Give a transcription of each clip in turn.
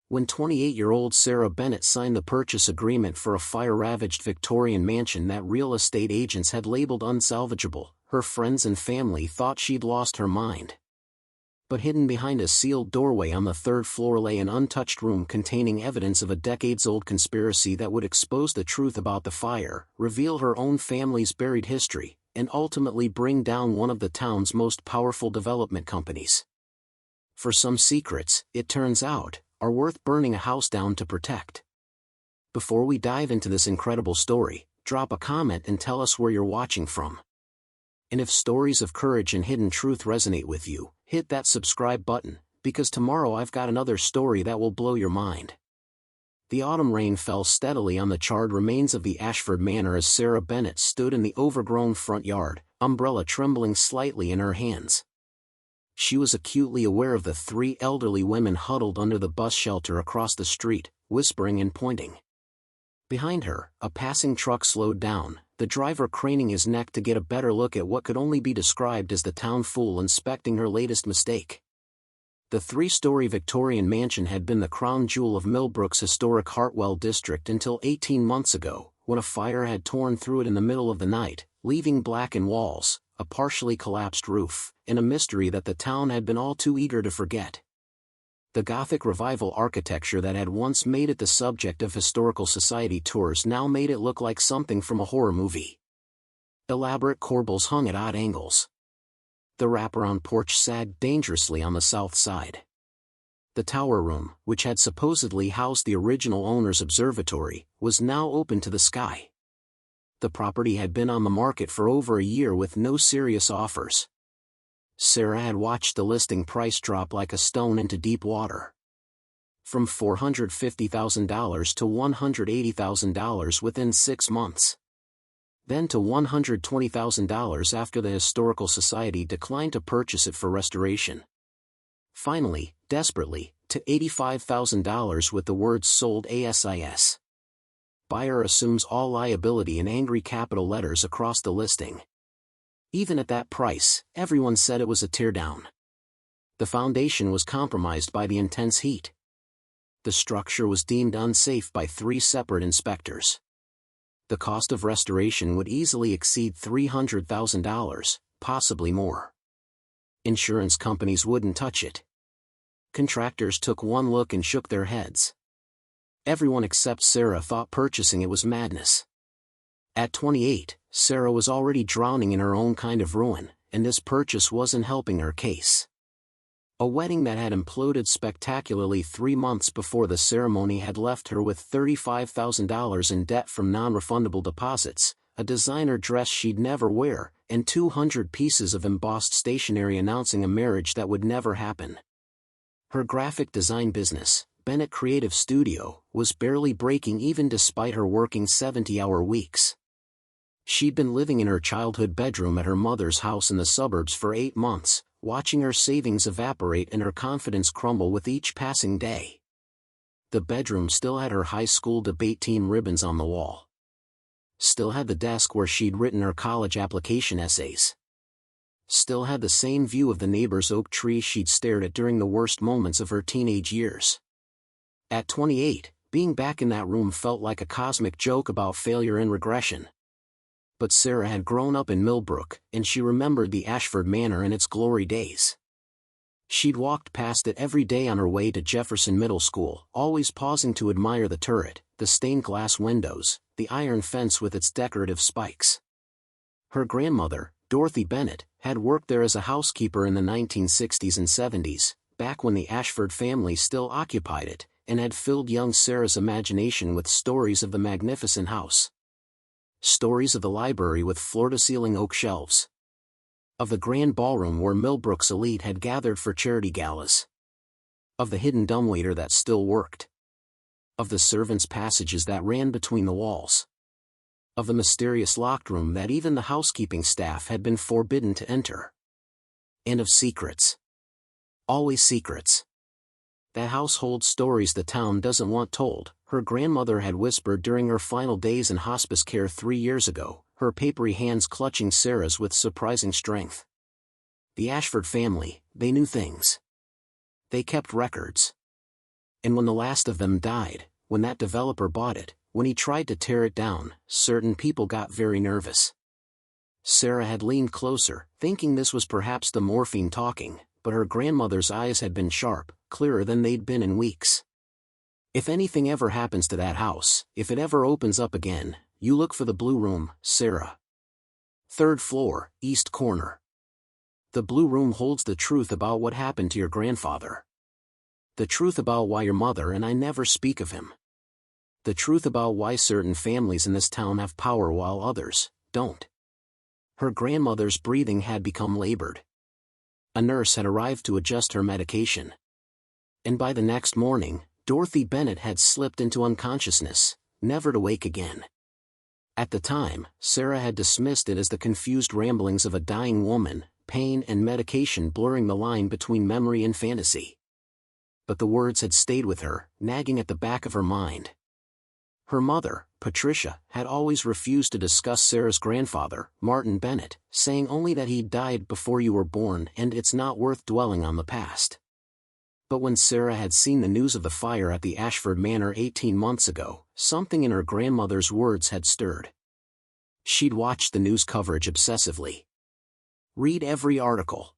When 28-year-old Sarah Bennett signed the purchase agreement for a fire-ravaged Victorian mansion that real estate agents had labeled unsalvageable, her friends and family thought she'd lost her mind. But hidden behind a sealed doorway on the third floor lay an untouched room containing evidence of a decades-old conspiracy that would expose the truth about the fire, reveal her own family's buried history, and ultimately bring down one of the town's most powerful development companies. For some secrets, it turns out, are worth burning a house down to protect. Before we dive into this incredible story, drop a comment and tell us where you're watching from. And if stories of courage and hidden truth resonate with you, hit that subscribe button, because tomorrow I've got another story that will blow your mind. The autumn rain fell steadily on the charred remains of the Ashford Manor as Sarah Bennett stood in the overgrown front yard, umbrella trembling slightly in her hands. She was acutely aware of the three elderly women huddled under the bus shelter across the street, whispering and pointing. Behind her, a passing truck slowed down, the driver craning his neck to get a better look at what could only be described as the town fool inspecting her latest mistake. The three-story Victorian mansion had been the crown jewel of Millbrook's historic Hartwell district until 18 months ago, when a fire had torn through it in the middle of the night, leaving blackened walls, a partially collapsed roof, and a mystery that the town had been all too eager to forget. The Gothic Revival architecture that had once made it the subject of historical society tours now made it look like something from a horror movie. Elaborate corbels hung at odd angles. The wraparound porch sagged dangerously on the south side. The tower room, which had supposedly housed the original owner's observatory, was now open to the sky. The property had been on the market for over a year with no serious offers. Sarah had watched the listing price drop like a stone into deep water. From $450,000 to $180,000 within 6 months. Then to $120,000 after the Historical Society declined to purchase it for restoration. Finally, desperately, to $85,000 with the words sold ASIS. Buyer assumes all liability in angry capital letters across the listing. Even at that price, everyone said it was a teardown. The foundation was compromised by the intense heat. The structure was deemed unsafe by 3 separate inspectors. The cost of restoration would easily exceed $300,000, possibly more. Insurance companies wouldn't touch it. Contractors took one look and shook their heads. Everyone except Sarah thought purchasing it was madness. At 28, Sarah was already drowning in her own kind of ruin, and this purchase wasn't helping her case. A wedding that had imploded spectacularly 3 months before the ceremony had left her with $35,000 in debt from non-refundable deposits, a designer dress she'd never wear, and 200 pieces of embossed stationery announcing a marriage that would never happen. Her graphic design business, Bennett Creative Studio, was barely breaking even despite her working 70-hour weeks. She'd been living in her childhood bedroom at her mother's house in the suburbs for 8 months, watching her savings evaporate and her confidence crumble with each passing day. The bedroom still had her high school debate team ribbons on the wall. Still had the desk where she'd written her college application essays. Still had the same view of the neighbor's oak tree she'd stared at during the worst moments of her teenage years. At 28, being back in that room felt like a cosmic joke about failure and regression. But Sarah had grown up in Millbrook, and she remembered the Ashford Manor in its glory days. She'd walked past it every day on her way to Jefferson Middle School, always pausing to admire the turret, the stained glass windows, the iron fence with its decorative spikes. Her grandmother, Dorothy Bennett, had worked there as a housekeeper in the 1960s and 70s, back when the Ashford family still occupied it, and had filled young Sarah's imagination with stories of the magnificent house. Stories of the library with floor-to-ceiling oak shelves. Of the grand ballroom where Millbrook's elite had gathered for charity galas. Of the hidden dumbwaiter that still worked. Of the servants' passages that ran between the walls. Of the mysterious locked room that even the housekeeping staff had been forbidden to enter. And of secrets. Always secrets. The household stories the town doesn't want told, her grandmother had whispered during her final days in hospice care 3 years ago, her papery hands clutching Sarah's with surprising strength. The Ashford family, they knew things. They kept records. And when the last of them died, when that developer bought it, when he tried to tear it down, certain people got very nervous. Sarah had leaned closer, thinking this was perhaps the morphine talking, but her grandmother's eyes had been sharp, clearer than they'd been in weeks. If anything ever happens to that house, if it ever opens up again, you look for the blue room, Sarah. 3rd floor, east corner. The blue room holds the truth about what happened to your grandfather. The truth about why your mother and I never speak of him. The truth about why certain families in this town have power while others don't. Her grandmother's breathing had become labored. A nurse had arrived to adjust her medication. And by the next morning, Dorothy Bennett had slipped into unconsciousness, never to wake again. At the time, Sarah had dismissed it as the confused ramblings of a dying woman, pain and medication blurring the line between memory and fantasy. But the words had stayed with her, nagging at the back of her mind. Her mother, Patricia, had always refused to discuss Sarah's grandfather, Martin Bennett, saying only that he'd died before you were born and it's not worth dwelling on the past. But when Sarah had seen the news of the fire at the Ashford Manor 18 months ago, something in her grandmother's words had stirred. She'd watched the news coverage obsessively. Read every article.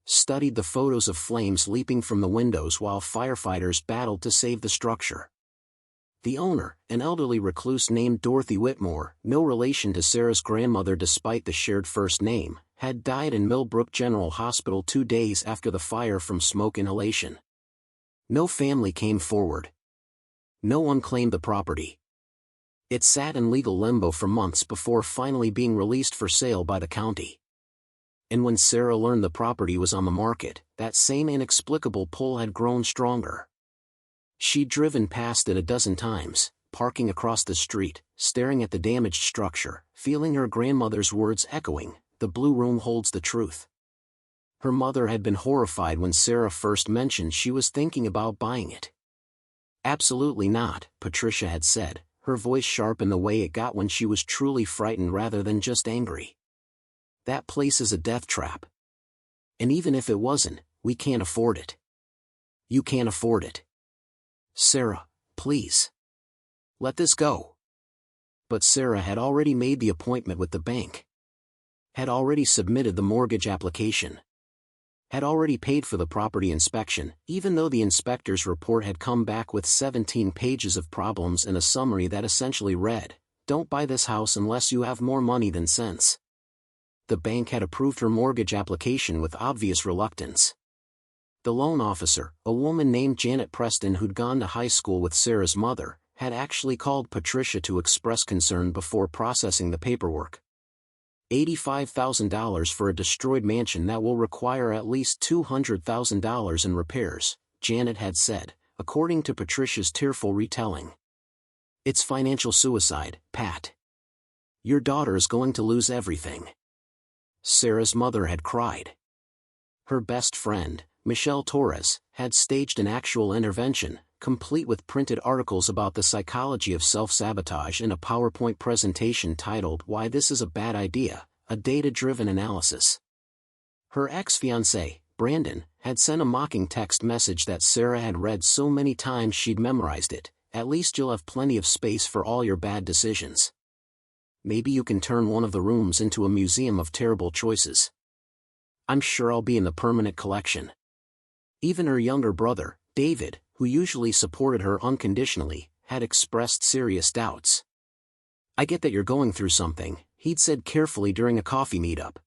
Studied the photos of flames leaping from the windows while firefighters battled to save the structure. The owner, an elderly recluse named Dorothy Whitmore, no relation to Sarah's grandmother despite the shared first name, had died in Millbrook General Hospital 2 days after the fire from smoke inhalation. No family came forward. No one claimed the property. It sat in legal limbo for months before finally being released for sale by the county. And when Sarah learned the property was on the market, that same inexplicable pull had grown stronger. She'd driven past it a dozen times, parking across the street, staring at the damaged structure, feeling her grandmother's words echoing, "The blue room holds the truth." Her mother had been horrified when Sarah first mentioned she was thinking about buying it. "Absolutely not," Patricia had said, her voice sharp in the way it got when she was truly frightened rather than just angry. "That place is a death trap. And even if it wasn't, we can't afford it. You can't afford it. Sarah, please. Let this go." But Sarah had already made the appointment with the bank. Had already submitted the mortgage application. Had already paid for the property inspection, even though the inspector's report had come back with 17 pages of problems and a summary that essentially read, "Don't buy this house unless you have more money than sense." The bank had approved her mortgage application with obvious reluctance. The loan officer, a woman named Janet Preston who'd gone to high school with Sarah's mother, had actually called Patricia to express concern before processing the paperwork. $85,000 for a destroyed mansion that will require at least $200,000 in repairs, Janet had said, according to Patricia's tearful retelling. "It's financial suicide, Pat. Your daughter is going to lose everything." Sarah's mother had cried. Her best friend, Michelle Torres, had staged an actual intervention, complete with printed articles about the psychology of self-sabotage and a PowerPoint presentation titled "Why This Is a Bad Idea, a Data-Driven Analysis." Her ex-fiancé, Brandon, had sent a mocking text message that Sarah had read so many times she'd memorized it, "At least you'll have plenty of space for all your bad decisions. Maybe you can turn one of the rooms into a museum of terrible choices. I'm sure I'll be in the permanent collection." Even her younger brother, David, who usually supported her unconditionally, had expressed serious doubts. "I get that you're going through something," he'd said carefully during a coffee meetup.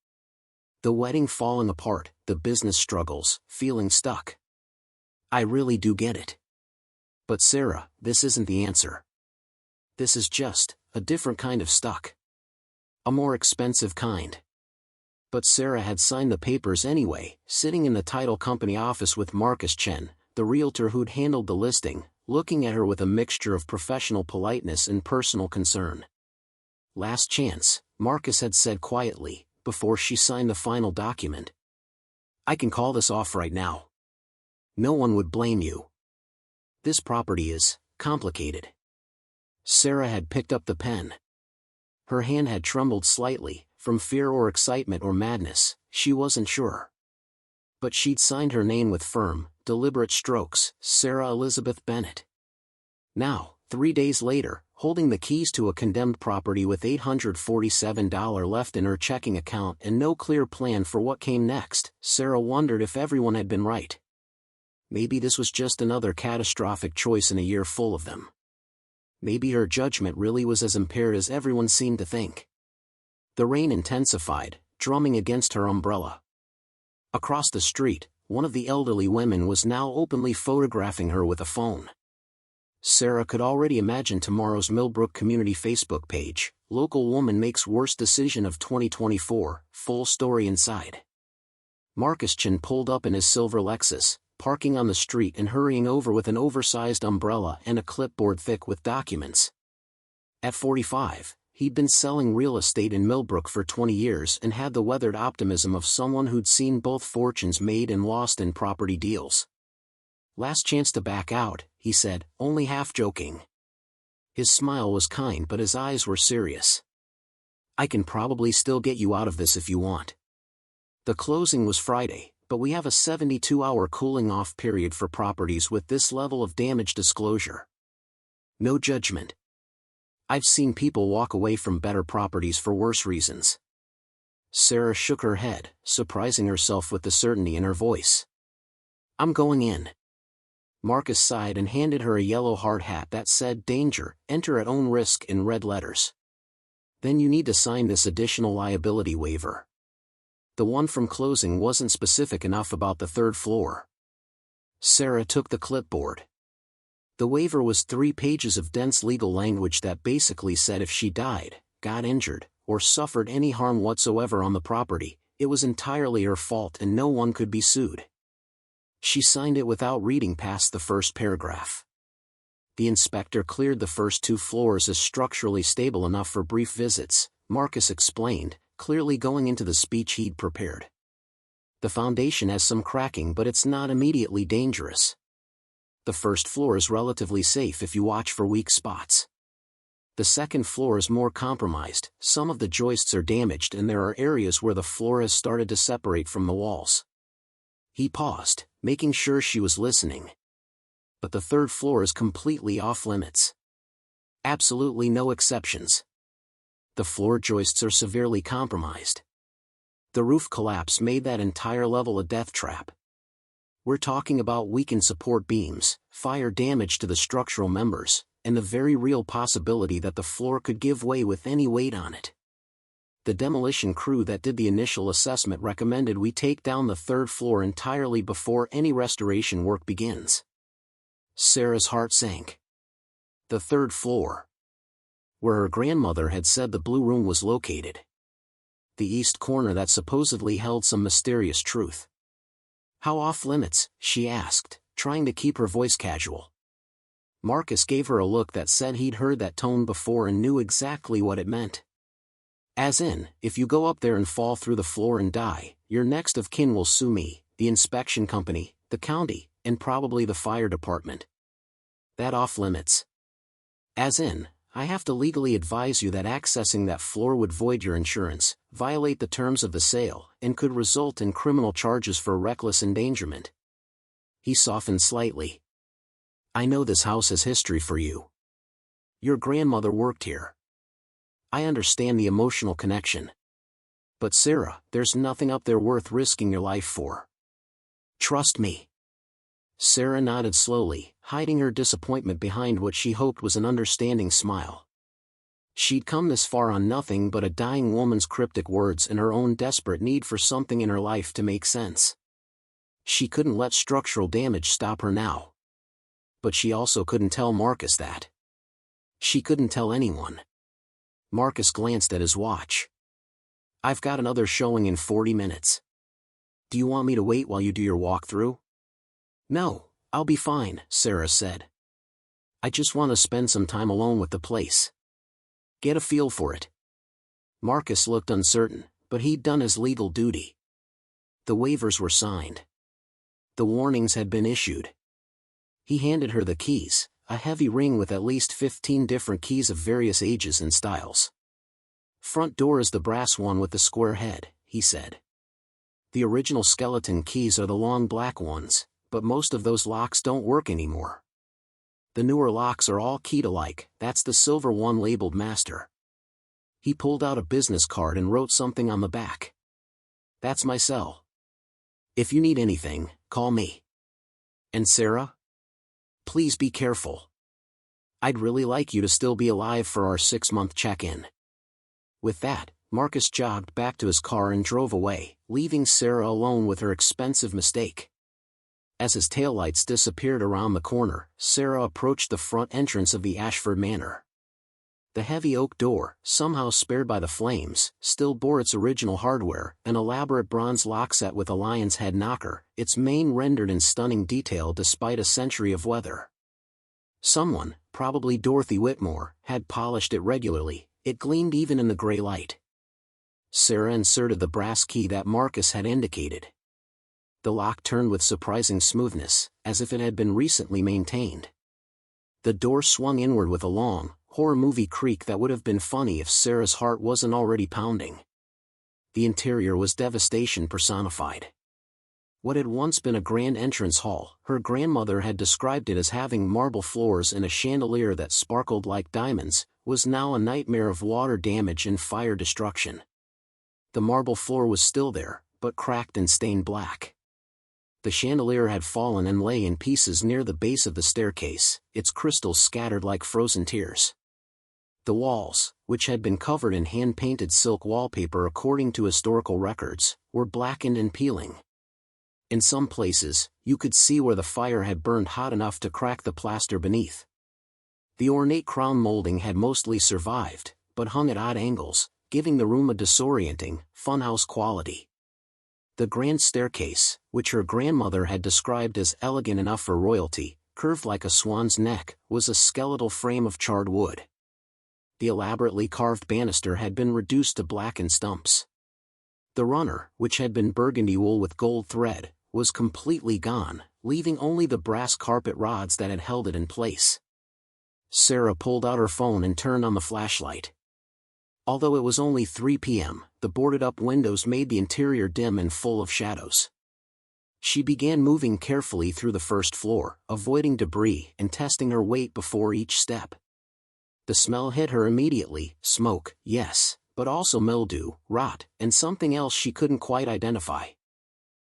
"The wedding falling apart, the business struggles, feeling stuck. I really do get it. But Sarah, this isn't the answer. This is just a different kind of stuck. A more expensive kind." But Sarah had signed the papers anyway, sitting in the title company office with Marcus Chen, the realtor who'd handled the listing, looking at her with a mixture of professional politeness and personal concern. "Last chance," Marcus had said quietly, before she signed the final document. "I can call this off right now. No one would blame you. This property is complicated." Sarah had picked up the pen. Her hand had trembled slightly, from fear or excitement or madness, she wasn't sure. But she'd signed her name with firm, deliberate strokes, Sarah Elizabeth Bennett. Now, 3 days later, holding the keys to a condemned property with $847 left in her checking account and no clear plan for what came next, Sarah wondered if everyone had been right. Maybe this was just another catastrophic choice in a year full of them. Maybe her judgment really was as impaired as everyone seemed to think. The rain intensified, drumming against her umbrella. Across the street, one of the elderly women was now openly photographing her with a phone. Sarah could already imagine tomorrow's Millbrook Community Facebook page, "Local Woman Makes Worst Decision of 2024, full story inside." Marcus Chin pulled up in his silver Lexus, parking on the street and hurrying over with an oversized umbrella and a clipboard thick with documents. At 45, he'd been selling real estate in Millbrook for 20 years and had the weathered optimism of someone who'd seen both fortunes made and lost in property deals. "Last chance to back out," he said, only half joking. His smile was kind but his eyes were serious. "I can probably still get you out of this if you want. The closing was Friday, but we have a 72-hour cooling-off period for properties with this level of damage disclosure. No judgment. I've seen people walk away from better properties for worse reasons." Sarah shook her head, surprising herself with the certainty in her voice. "I'm going in." Marcus sighed and handed her a yellow hard hat that said "Danger, enter at own risk" in red letters. "Then you need to sign this additional liability waiver." The one from closing wasn't specific enough about the third floor. Sarah took the clipboard. The waiver was 3 pages of dense legal language that basically said if she died, got injured, or suffered any harm whatsoever on the property, it was entirely her fault and no one could be sued. She signed it without reading past the first paragraph. The inspector cleared the first 2 floors as structurally stable enough for brief visits, Marcus explained, clearly going into the speech he'd prepared. "The foundation has some cracking but it's not immediately dangerous. The first floor is relatively safe if you watch for weak spots. The second floor is more compromised, some of the joists are damaged and there are areas where the floor has started to separate from the walls." He paused, making sure she was listening. "But the third floor is completely off limits. Absolutely no exceptions. The floor joists are severely compromised. The roof collapse made that entire level a death trap. We're talking about weakened support beams, fire damage to the structural members, and the very real possibility that the floor could give way with any weight on it. The demolition crew that did the initial assessment recommended we take down the third floor entirely before any restoration work begins." Sarah's heart sank. The third floor. Where her grandmother had said the Blue Room was located. The east corner that supposedly held some mysterious truth. "How off limits?" she asked, trying to keep her voice casual. Marcus gave her a look that said he'd heard that tone before and knew exactly what it meant. "As in, if you go up there and fall through the floor and die, your next of kin will sue me, the inspection company, the county, and probably the fire department. That off limits. As in, I have to legally advise you that accessing that floor would void your insurance, violate the terms of the sale, and could result in criminal charges for reckless endangerment." He softened slightly. "I know this house has history for you. Your grandmother worked here. I understand the emotional connection. But Sarah, there's nothing up there worth risking your life for. Trust me." Sarah nodded slowly, hiding her disappointment behind what she hoped was an understanding smile. She'd come this far on nothing but a dying woman's cryptic words and her own desperate need for something in her life to make sense. She couldn't let structural damage stop her now. But she also couldn't tell Marcus that. She couldn't tell anyone. Marcus glanced at his watch. "I've got another showing in 40 minutes. Do you want me to wait while you do your walkthrough?" "No, I'll be fine," Sarah said. "I just want to spend some time alone with the place. Get a feel for it." Marcus looked uncertain, but he'd done his legal duty. The waivers were signed. The warnings had been issued. He handed her the keys, a heavy ring with at least 15 different keys of various ages and styles. "Front door is the brass one with the square head," he said. "The original skeleton keys are the long black ones, but most of those locks don't work anymore. The newer locks are all key-alike, that's the silver one labeled master. He pulled out a business card and wrote something on the back. That's my cell. If you need anything, call me. And Sarah? Please be careful. I'd really like you to still be alive for our 6-month check-in. With that, Marcus jogged back to his car and drove away, leaving Sarah alone with her expensive mistake. As his taillights disappeared around the corner, Sarah approached the front entrance of the Ashford Manor. The heavy oak door, somehow spared by the flames, still bore its original hardware, an elaborate bronze lock set with a lion's head knocker, its mane rendered in stunning detail despite a century of weather. Someone, probably Dorothy Whitmore, had polished it regularly. It gleamed even in the gray light. Sarah inserted the brass key that Marcus had indicated. The lock turned with surprising smoothness, as if it had been recently maintained. The door swung inward with a long, horror movie creak that would have been funny if Sarah's heart wasn't already pounding. The interior was devastation personified. What had once been a grand entrance hall, her grandmother had described it as having marble floors and a chandelier that sparkled like diamonds, was now a nightmare of water damage and fire destruction. The marble floor was still there, but cracked and stained black. The chandelier had fallen and lay in pieces near the base of the staircase, its crystals scattered like frozen tears. The walls, which had been covered in hand-painted silk wallpaper according to historical records, were blackened and peeling. In some places, you could see where the fire had burned hot enough to crack the plaster beneath. The ornate crown molding had mostly survived, but hung at odd angles, giving the room a disorienting, funhouse quality. The grand staircase, which her grandmother had described as elegant enough for royalty, curved like a swan's neck, was a skeletal frame of charred wood. The elaborately carved banister had been reduced to blackened stumps. The runner, which had been burgundy wool with gold thread, was completely gone, leaving only the brass carpet rods that had held it in place. Sarah pulled out her phone and turned on the flashlight. Although it was only 3 p.m., the boarded-up windows made the interior dim and full of shadows. She began moving carefully through the first floor, avoiding debris and testing her weight before each step. The smell hit her immediately: smoke, yes, but also mildew, rot, and something else she couldn't quite identify.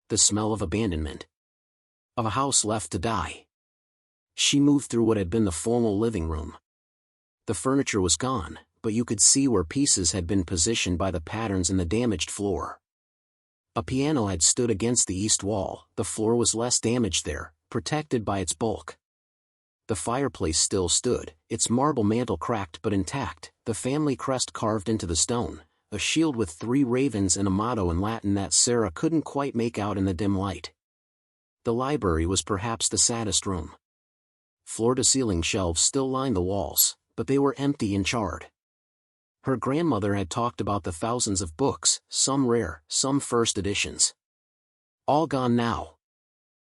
The smell of abandonment. Of a house left to die. She moved through what had been the formal living room. The furniture was gone, but you could see where pieces had been positioned by the patterns in the damaged floor. A piano had stood against the east wall. The floor was less damaged there, protected by its bulk. The fireplace still stood, its marble mantel cracked but intact, the family crest carved into the stone, a shield with 3 ravens and a motto in Latin that Sarah couldn't quite make out in the dim light. The library was perhaps the saddest room. Floor-to-ceiling shelves still lined the walls, but they were empty and charred. Her grandmother had talked about the thousands of books, some rare, some first editions. All gone now.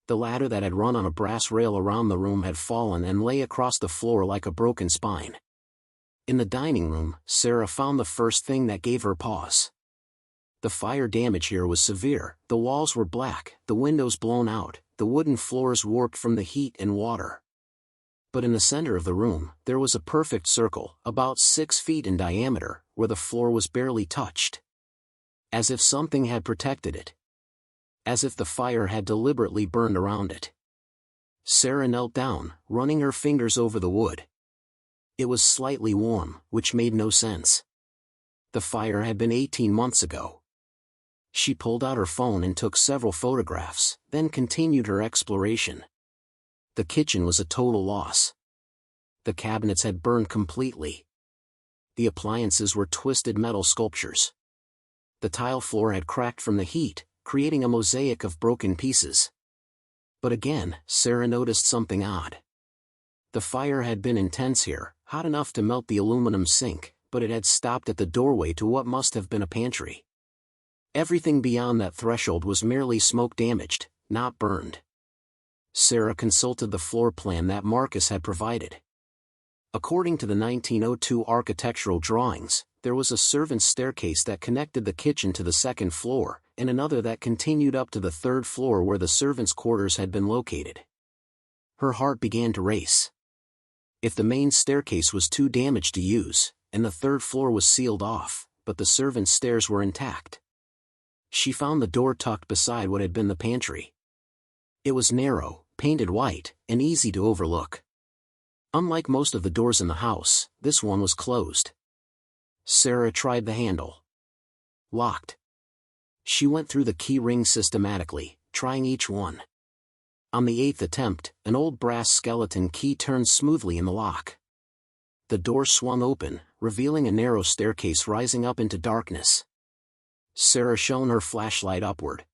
The ladder that had run on a brass rail around the room had fallen and lay across the floor like a broken spine. In the dining room, Sarah found the first thing that gave her pause. The fire damage here was severe. The walls were black, the windows blown out, the wooden floors warped from the heat and water. But in the center of the room, there was a perfect circle, about 6 feet in diameter, where the floor was barely touched. As if something had protected it. As if the fire had deliberately burned around it. Sarah knelt down, running her fingers over the wood. It was slightly warm, which made no sense. The fire had been 18 months ago. She pulled out her phone and took several photographs, then continued her exploration. The kitchen was a total loss. The cabinets had burned completely. The appliances were twisted metal sculptures. The tile floor had cracked from the heat, creating a mosaic of broken pieces. But again, Sarah noticed something odd. The fire had been intense here, hot enough to melt the aluminum sink, but it had stopped at the doorway to what must have been a pantry. Everything beyond that threshold was merely smoke-damaged, not burned. Sarah consulted the floor plan that Marcus had provided. According to the 1902 architectural drawings, there was a servant's staircase that connected the kitchen to the second floor, and another that continued up to the third floor where the servants' quarters had been located. Her heart began to race. If the main staircase was too damaged to use, and the third floor was sealed off, but the servants' stairs were intact. She found the door tucked beside what had been the pantry. It was narrow, painted white, and easy to overlook. Unlike most of the doors in the house, this one was closed. Sarah tried the handle. Locked. She went through the key rings systematically, trying each one. On the 8th attempt, an old brass skeleton key turned smoothly in the lock. The door swung open, revealing a narrow staircase rising up into darkness. Sarah shone her flashlight upward.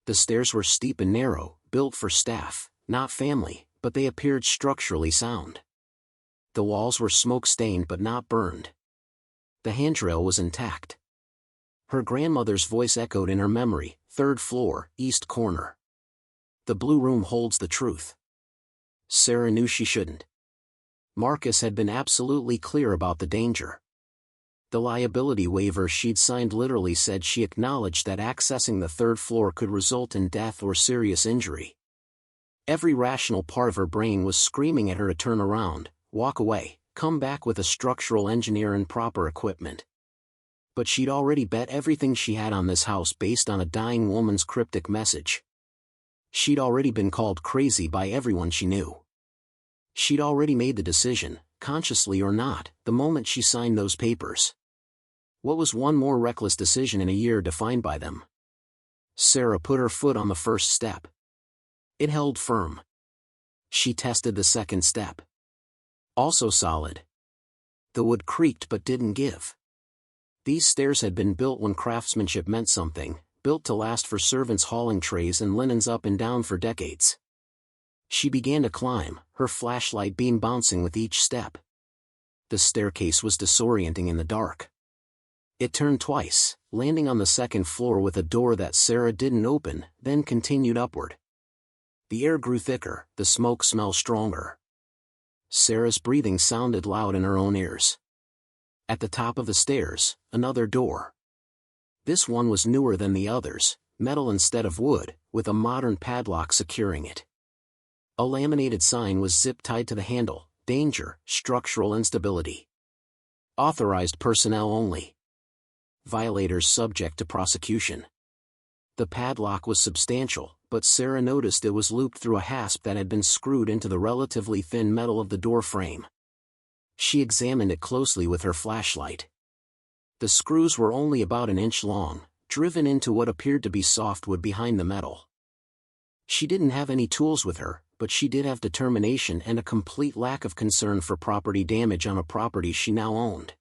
The stairs were steep and narrow, built for staff, not family, but they appeared structurally sound. The walls were smoke-stained but not burned. The handrail was intact. Her grandmother's voice echoed in her memory, 3rd floor, east corner. The blue room holds the truth. Sarah knew she shouldn't. Marcus had been absolutely clear about the danger. The liability waiver she'd signed literally said she acknowledged that accessing the 3rd floor could result in death or serious injury. Every rational part of her brain was screaming at her to turn around, walk away, come back with a structural engineer and proper equipment. But she'd already bet everything she had on this house based on a dying woman's cryptic message. She'd already been called crazy by everyone she knew. She'd already made the decision, consciously or not, the moment she signed those papers. What was one more reckless decision in a year defined by them? Sarah put her foot on the first step. It held firm. She tested the second step. Also solid. The wood creaked but didn't give. These stairs had been built when craftsmanship meant something, built to last for servants hauling trays and linens up and down for decades. She began to climb, her flashlight beam bouncing with each step. The staircase was disorienting in the dark. It turned twice, landing on the 2nd floor with a door that Sarah didn't open, then continued upward. The air grew thicker, the smoke smell stronger. Sarah's breathing sounded loud in her own ears. At the top of the stairs, another door. This one was newer than the others, metal instead of wood, with a modern padlock securing it. A laminated sign was zip-tied to the handle, danger, structural instability. Authorized personnel only. Violators subject to prosecution. The padlock was substantial, but Sarah noticed it was looped through a hasp that had been screwed into the relatively thin metal of the door frame. She examined it closely with her flashlight. The screws were only about an inch long, driven into what appeared to be softwood behind the metal. She didn't have any tools with her, but she did have determination and a complete lack of concern for property damage on a property she now owned.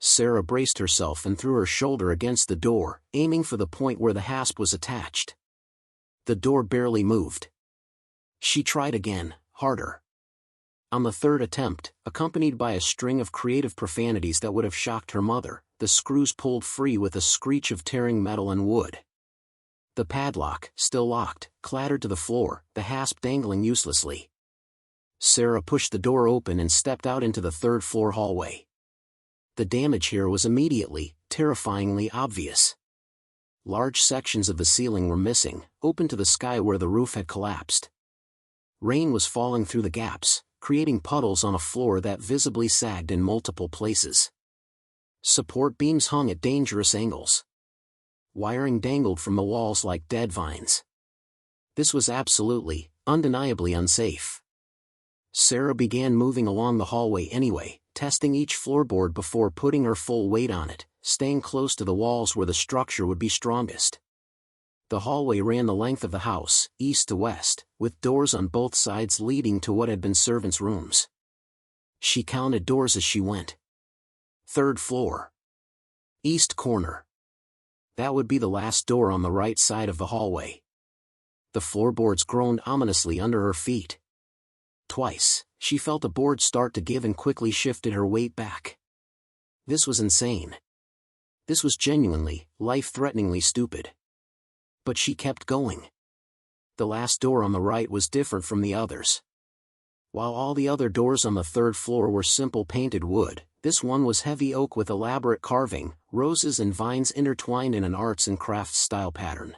Sarah braced herself and threw her shoulder against the door, aiming for the point where the hasp was attached. The door barely moved. She tried again, harder. On the 3rd attempt, accompanied by a string of creative profanities that would have shocked her mother, the screws pulled free with a screech of tearing metal and wood. The padlock, still locked, clattered to the floor, the hasp dangling uselessly. Sarah pushed the door open and stepped out into the 3rd floor hallway. The damage here was immediately, terrifyingly obvious. Large sections of the ceiling were missing, open to the sky where the roof had collapsed. Rain was falling through the gaps, creating puddles on a floor that visibly sagged in multiple places. Support beams hung at dangerous angles. Wiring dangled from the walls like dead vines. This was absolutely, undeniably unsafe. Sarah began moving along the hallway anyway, testing each floorboard before putting her full weight on it, staying close to the walls where the structure would be strongest. The hallway ran the length of the house, east to west, with doors on both sides leading to what had been servants' rooms. She counted doors as she went. 3rd floor. East corner. That would be the last door on the right side of the hallway. The floorboards groaned ominously under her feet. Twice, she felt a board start to give and quickly shifted her weight back. This was insane. This was genuinely, life-threateningly stupid. But she kept going. The last door on the right was different from the others. While all the other doors on the third floor were simple painted wood, this one was heavy oak with elaborate carving, roses and vines intertwined in an arts and crafts style pattern.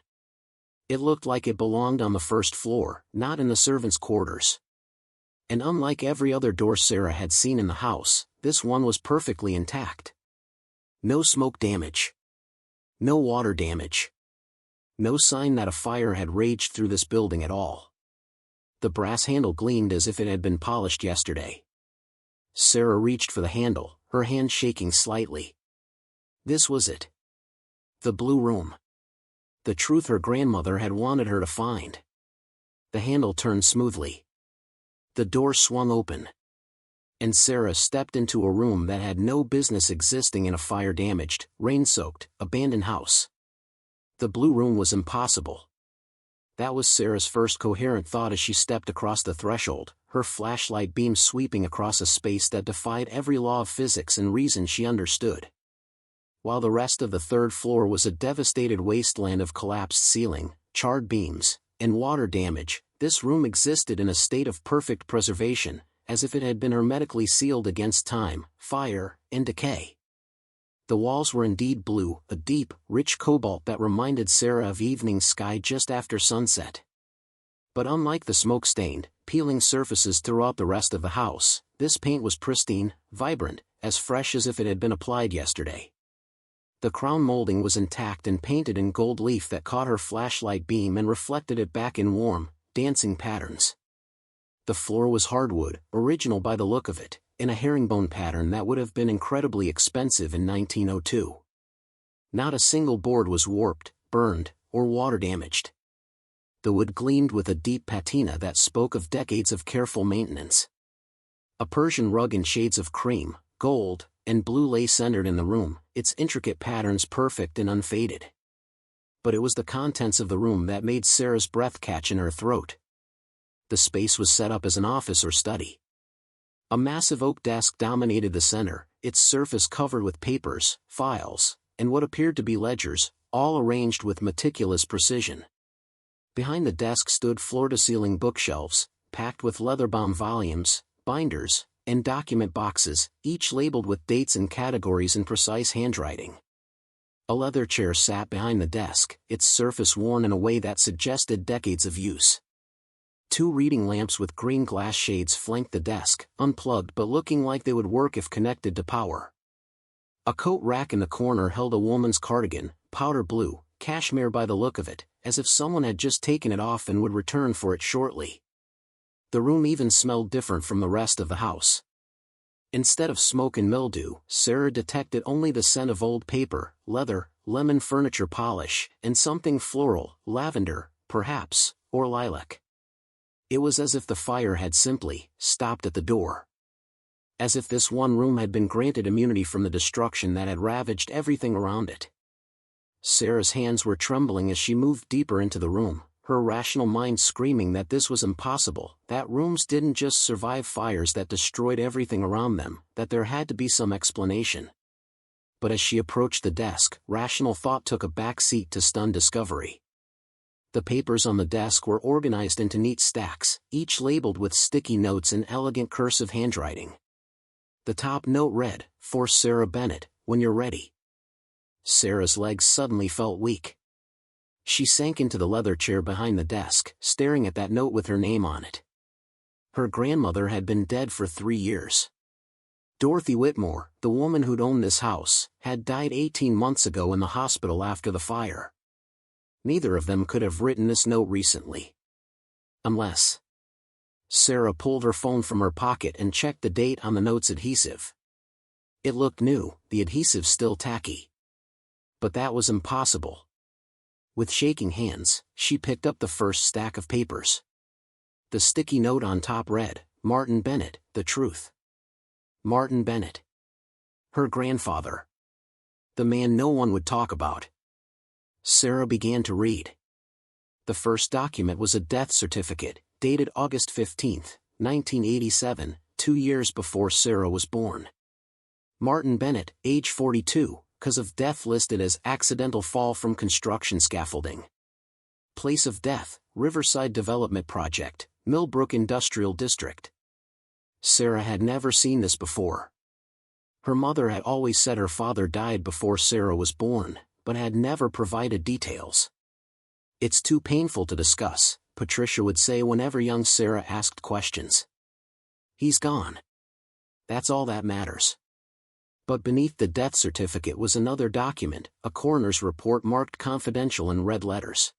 It looked like it belonged on the first floor, not in the servants' quarters. And unlike every other door Sarah had seen in the house, this one was perfectly intact. No smoke damage. No water damage. No sign that a fire had raged through this building at all. The brass handle gleamed as if it had been polished yesterday. Sarah reached for the handle, her hand shaking slightly. This was it. The blue room. The truth her grandmother had wanted her to find. The handle turned smoothly. The door swung open. And Sarah stepped into a room that had no business existing in a fire-damaged, rain-soaked, abandoned house. The blue room was impossible. That was Sarah's first coherent thought as she stepped across the threshold, her flashlight beam sweeping across a space that defied every law of physics and reason she understood. While the rest of the third floor was a devastated wasteland of collapsed ceiling, charred beams, and water damage, this room existed in a state of perfect preservation, as if it had been hermetically sealed against time, fire, and decay. The walls were indeed blue, a deep, rich cobalt that reminded Sarah of evening sky just after sunset. But unlike the smoke-stained, peeling surfaces throughout the rest of the house, this paint was pristine, vibrant, as fresh as if it had been applied yesterday. The crown molding was intact and painted in gold leaf that caught her flashlight beam and reflected it back in warm, dancing patterns. The floor was hardwood, original by the look of it, in a herringbone pattern that would have been incredibly expensive in 1902. Not a single board was warped, burned, or water damaged. The wood gleamed with a deep patina that spoke of decades of careful maintenance. A Persian rug in shades of cream, gold, and blue lay centered in the room, its intricate patterns perfect and unfaded. But it was the contents of the room that made Sarah's breath catch in her throat. The space was set up as an office or study. A massive oak desk dominated the center, its surface covered with papers, files, and what appeared to be ledgers, all arranged with meticulous precision. Behind the desk stood floor-to-ceiling bookshelves, packed with leather-bound volumes, binders, and document boxes, each labeled with dates and categories in precise handwriting. A leather chair sat behind the desk, its surface worn in a way that suggested decades of use. 2 reading lamps with green glass shades flanked the desk, unplugged but looking like they would work if connected to power. A coat rack in the corner held a woman's cardigan, powder blue, cashmere by the look of it, as if someone had just taken it off and would return for it shortly. The room even smelled different from the rest of the house. Instead of smoke and mildew, Sarah detected only the scent of old paper, leather, lemon furniture polish, and something floral, lavender, perhaps, or lilac. It was as if the fire had simply stopped at the door. As if this one room had been granted immunity from the destruction that had ravaged everything around it. Sarah's hands were trembling as she moved deeper into the room, her rational mind screaming that this was impossible, that rooms didn't just survive fires that destroyed everything around them, that there had to be some explanation. But as she approached the desk, rational thought took a back seat to stunned discovery. The papers on the desk were organized into neat stacks, each labeled with sticky notes in elegant cursive handwriting. The top note read, "For Sarah Bennett, when you're ready." Sarah's legs suddenly felt weak. She sank into the leather chair behind the desk, staring at that note with her name on it. Her grandmother had been dead for 3 years. Dorothy Whitmore, the woman who'd owned this house, had died 18 months ago in the hospital after the fire. Neither of them could have written this note recently. Unless... Sarah pulled her phone from her pocket and checked the date on the note's adhesive. It looked new, the adhesive still tacky. But that was impossible. With shaking hands, she picked up the first stack of papers. The sticky note on top read, "Martin Bennett, the truth." Martin Bennett. Her grandfather. The man no one would talk about. Sarah began to read. The first document was a death certificate, dated August 15, 1987, 2 years before Sarah was born. Martin Bennett, age 42, cause of death listed as accidental fall from construction scaffolding. Place of death, Riverside Development Project, Millbrook Industrial District. Sarah had never seen this before. Her mother had always said her father died before Sarah was born, but had never provided details. "It's too painful to discuss," Patricia would say whenever young Sarah asked questions. "He's gone. That's all that matters." But beneath the death certificate was another document, a coroner's report marked confidential in red letters.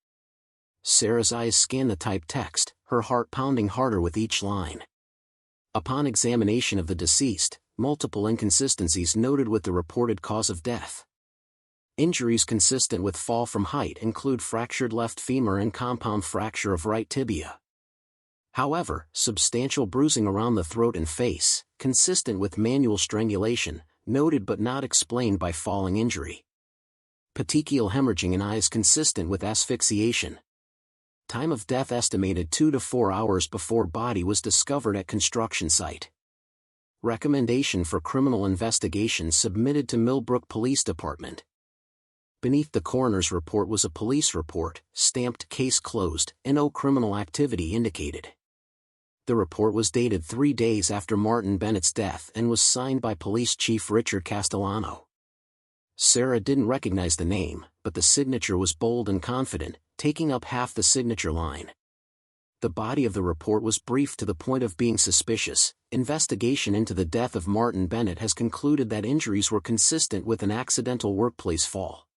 Sarah's eyes scanned the typed text, her heart pounding harder with each line. Upon examination of the deceased, multiple inconsistencies noted with the reported cause of death. Injuries consistent with fall from height include fractured left femur and compound fracture of right tibia. However, substantial bruising around the throat and face, consistent with manual strangulation, noted but not explained by falling injury. Petechial hemorrhaging in eyes consistent with asphyxiation. Time of death estimated 2 to 4 hours before body was discovered at construction site. Recommendation for criminal investigation submitted to Millbrook Police Department. Beneath the coroner's report was a police report, stamped "Case Closed," and no criminal activity indicated. The report was dated 3 days after Martin Bennett's death and was signed by Police Chief Richard Castellano. Sarah didn't recognize the name, but the signature was bold and confident, taking up half the signature line. The body of the report was brief to the point of being suspicious. Investigation into the death of Martin Bennett has concluded that injuries were consistent with an accidental workplace fall.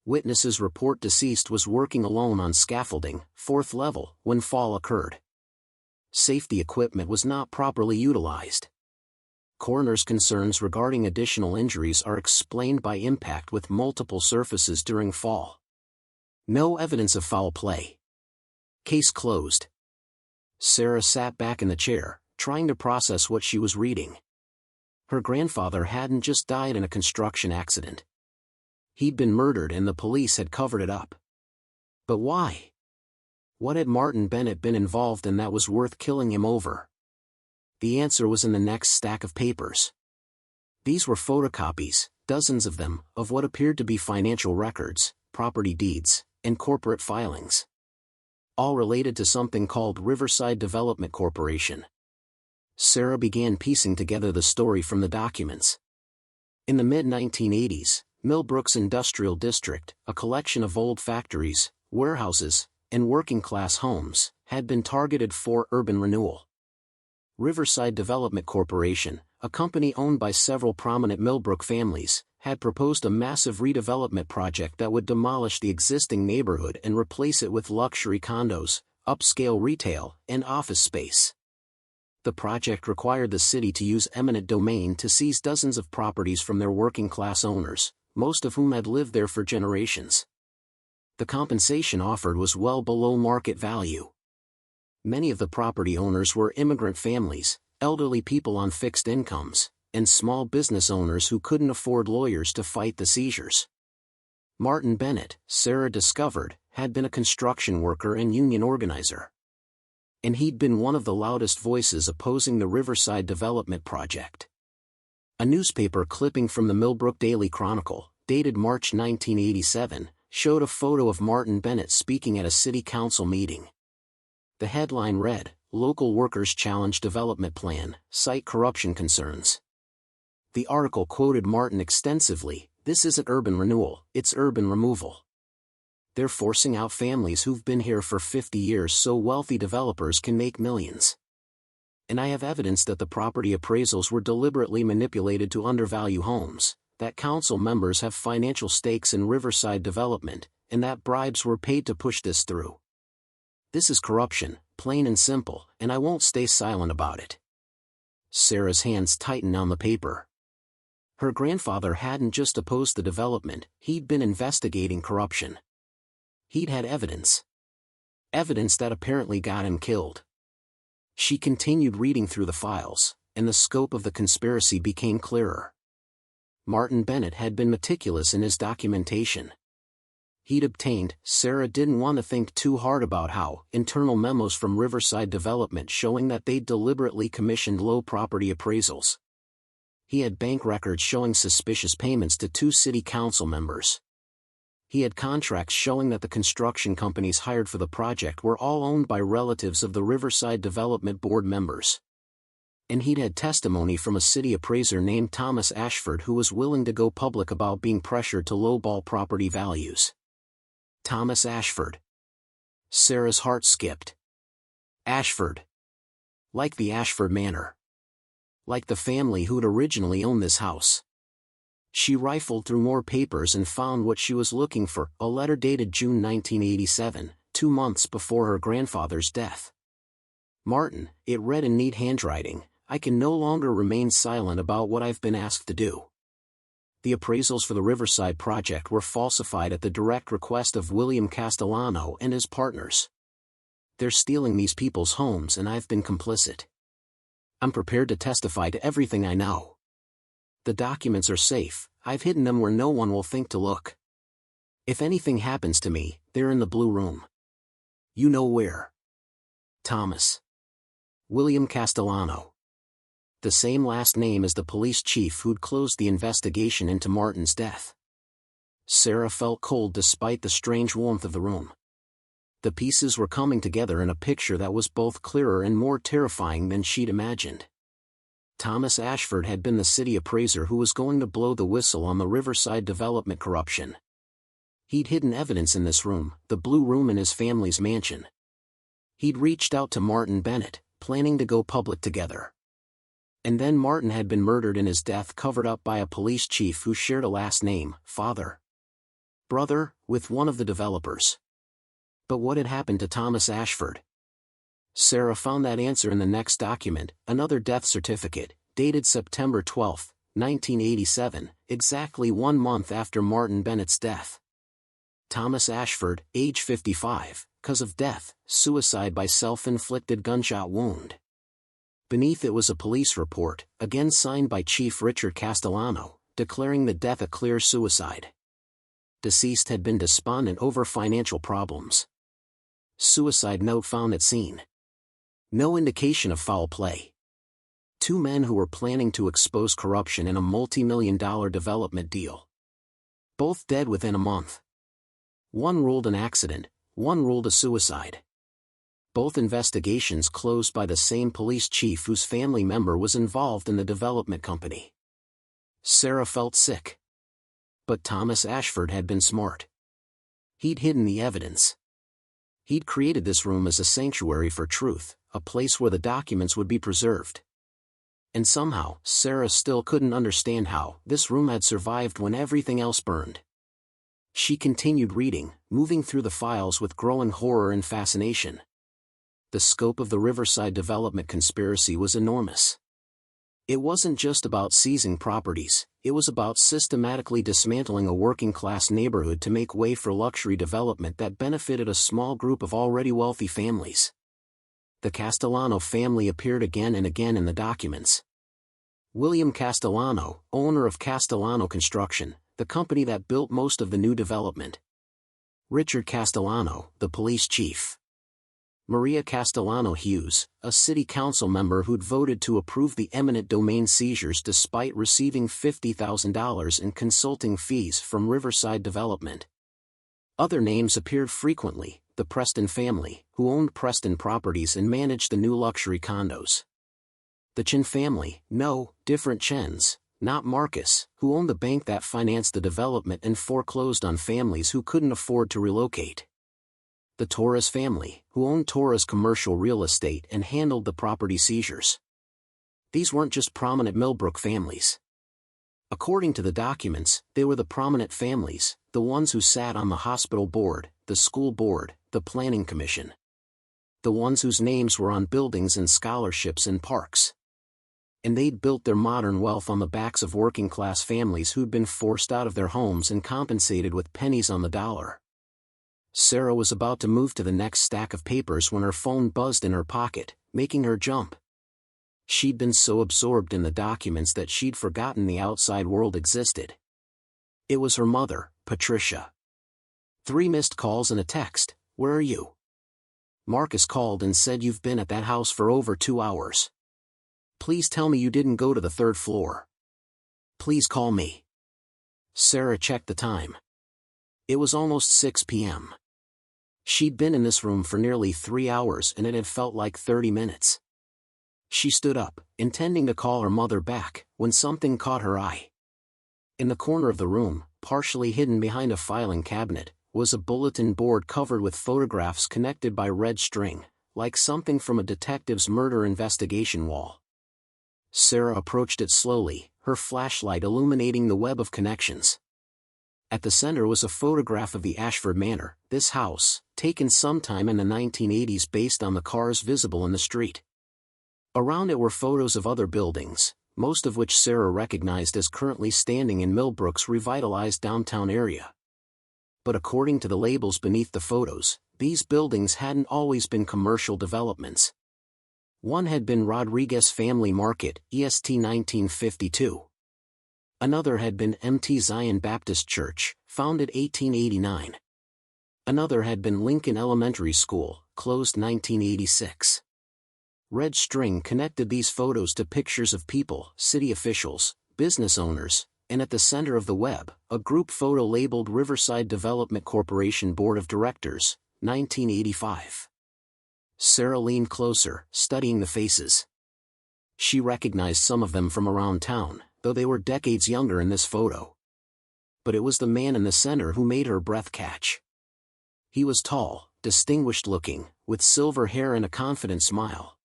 Witnesses report deceased was working alone on scaffolding, 4th level, when fall occurred. Safety equipment was not properly utilized. Coroner's concerns regarding additional injuries are explained by impact with multiple surfaces during fall. No evidence of foul play. Case closed. Sarah sat back in the chair, trying to process what she was reading. Her grandfather hadn't just died in a construction accident. He'd been murdered and the police had covered it up. But why? What had Martin Bennett been involved in that was worth killing him over? The answer was in the next stack of papers. These were photocopies, dozens of them, of what appeared to be financial records, property deeds, and corporate filings. All related to something called Riverside Development Corporation. Sarah began piecing together the story from the documents. In the mid-1980s, Millbrook's Industrial District, a collection of old factories, warehouses, and working-class homes, had been targeted for urban renewal. Riverside Development Corporation, a company owned by several prominent Millbrook families, had proposed a massive redevelopment project that would demolish the existing neighborhood and replace it with luxury condos, upscale retail, and office space. The project required the city to use eminent domain to seize dozens of properties from their working-class owners, most of whom had lived there for generations. The compensation offered was well below market value. Many of the property owners were immigrant families, elderly people on fixed incomes, and small business owners who couldn't afford lawyers to fight the seizures. Martin Bennett, Sarah discovered, had been a construction worker and union organizer. And he'd been one of the loudest voices opposing the Riverside Development Project. A newspaper clipping from the Millbrook Daily Chronicle, dated March 1987, showed a photo of Martin Bennett speaking at a city council meeting. The headline read, "Local Workers Challenge Development Plan, Cite Corruption Concerns." The article quoted Martin extensively, "This isn't urban renewal, it's urban removal. They're forcing out families who've been here for 50 years so wealthy developers can make millions. And I have evidence that the property appraisals were deliberately manipulated to undervalue homes, that council members have financial stakes in Riverside Development, and that bribes were paid to push this through. This is corruption, plain and simple, and I won't stay silent about it." Sarah's hands tightened on the paper. Her grandfather hadn't just opposed the development, he'd been investigating corruption. He'd had evidence. Evidence that apparently got him killed. She continued reading through the files, and the scope of the conspiracy became clearer. Martin Bennett had been meticulous in his documentation. He'd obtained, Sarah didn't want to think too hard about how, internal memos from Riverside Development showing that they'd deliberately commissioned low property appraisals. He had bank records showing suspicious payments to 2 city council members. He had contracts showing that the construction companies hired for the project were all owned by relatives of the Riverside Development Board members. And he'd had testimony from a city appraiser named Thomas Ashford who was willing to go public about being pressured to lowball property values. Thomas Ashford. Sarah's heart skipped. Ashford. Like the Ashford Manor. Like the family who'd originally owned this house. She rifled through more papers and found what she was looking for, a letter dated June 1987, 2 months before her grandfather's death. Martin, it read in neat handwriting, I can no longer remain silent about what I've been asked to do. The appraisals for the Riverside project were falsified at the direct request of William Castellano and his partners. They're stealing these people's homes and I've been complicit. I'm prepared to testify to everything I know. The documents are safe, I've hidden them where no one will think to look. If anything happens to me, they're in the blue room. You know where. Thomas. William Castellano. The same last name as the police chief who'd closed the investigation into Martin's death. Sarah felt cold despite the strange warmth of the room. The pieces were coming together in a picture that was both clearer and more terrifying than she'd imagined. Thomas Ashford had been the city appraiser who was going to blow the whistle on the Riverside development corruption. He'd hidden evidence in this room, the blue room in his family's mansion. He'd reached out to Martin Bennett, planning to go public together. And then Martin had been murdered in his death covered up by a police chief who shared a last name, father, brother, with one of the developers. But what had happened to Thomas Ashford? Sarah found that answer in the next document, another death certificate, dated September 12, 1987, exactly 1 month after Martin Bennett's death. Thomas Ashford, age 55, cause of death, suicide by self-inflicted gunshot wound. Beneath it was a police report, again signed by Chief Richard Castellano, declaring the death a clear suicide. Deceased had been despondent over financial problems. Suicide note found at scene. No indication of foul play. 2 men who were planning to expose corruption in a multi-million-dollar development deal. Both dead within a month. One ruled an accident, one ruled a suicide. Both investigations closed by the same police chief whose family member was involved in the development company. Sarah felt sick. But Thomas Ashford had been smart. He'd hidden the evidence. He'd created this room as a sanctuary for truth, a place where the documents would be preserved. And somehow, Sarah still couldn't understand how this room had survived when everything else burned. She continued reading, moving through the files with growing horror and fascination. The scope of the Riverside development conspiracy was enormous. It wasn't just about seizing properties, it was about systematically dismantling a working-class neighborhood to make way for luxury development that benefited a small group of already wealthy families. The Castellano family appeared again and again in the documents. William Castellano, owner of Castellano Construction, the company that built most of the new development. Richard Castellano, the police chief. Maria Castellano Hughes, a city council member who'd voted to approve the eminent domain seizures despite receiving $50,000 in consulting fees from Riverside Development. Other names appeared frequently, the Preston family, who owned Preston Properties and managed the new luxury condos. The Chen family, no, different Chens, not Marcus, who owned the bank that financed the development and foreclosed on families who couldn't afford to relocate. The Torres family, who owned Torres Commercial Real Estate and handled the property seizures. These weren't just prominent Millbrook families. According to the documents, they were the prominent families, the ones who sat on the hospital board, the school board, the planning commission. The ones whose names were on buildings and scholarships and parks. And they'd built their modern wealth on the backs of working-class families who'd been forced out of their homes and compensated with pennies on the dollar. Sarah was about to move to the next stack of papers when her phone buzzed in her pocket, making her jump. She'd been so absorbed in the documents that she'd forgotten the outside world existed. It was her mother, Patricia. 3 missed calls and a text, "Where are you?" Marcus called and said you've been at that house for over 2 hours. Please tell me you didn't go to the 3rd floor. Please call me. Sarah checked the time. It was almost 6 p.m. She'd been in this room for nearly 3 hours and it had felt like 30 minutes. She stood up, intending to call her mother back, when something caught her eye. In the corner of the room, partially hidden behind a filing cabinet, was a bulletin board covered with photographs connected by red string, like something from a detective's murder investigation wall. Sarah approached it slowly, her flashlight illuminating the web of connections. At the center was a photograph of the Ashford Manor, this house, taken sometime in the 1980s based on the cars visible in the street. Around it were photos of other buildings, most of which Sarah recognized as currently standing in Millbrook's revitalized downtown area. But according to the labels beneath the photos, these buildings hadn't always been commercial developments. One had been Rodriguez Family Market, EST 1952. Another had been MT Zion Baptist Church, founded 1889. Another had been Lincoln Elementary School, closed 1986. Red string connected these photos to pictures of people, city officials, business owners, and at the center of the web, a group photo labeled Riverside Development Corporation Board of Directors, 1985. Sarah leaned closer, studying the faces. She recognized some of them from around town, though they were decades younger in this photo. But it was the man in the center who made her breath catch. He was tall, distinguished-looking, with silver hair and a confident smile.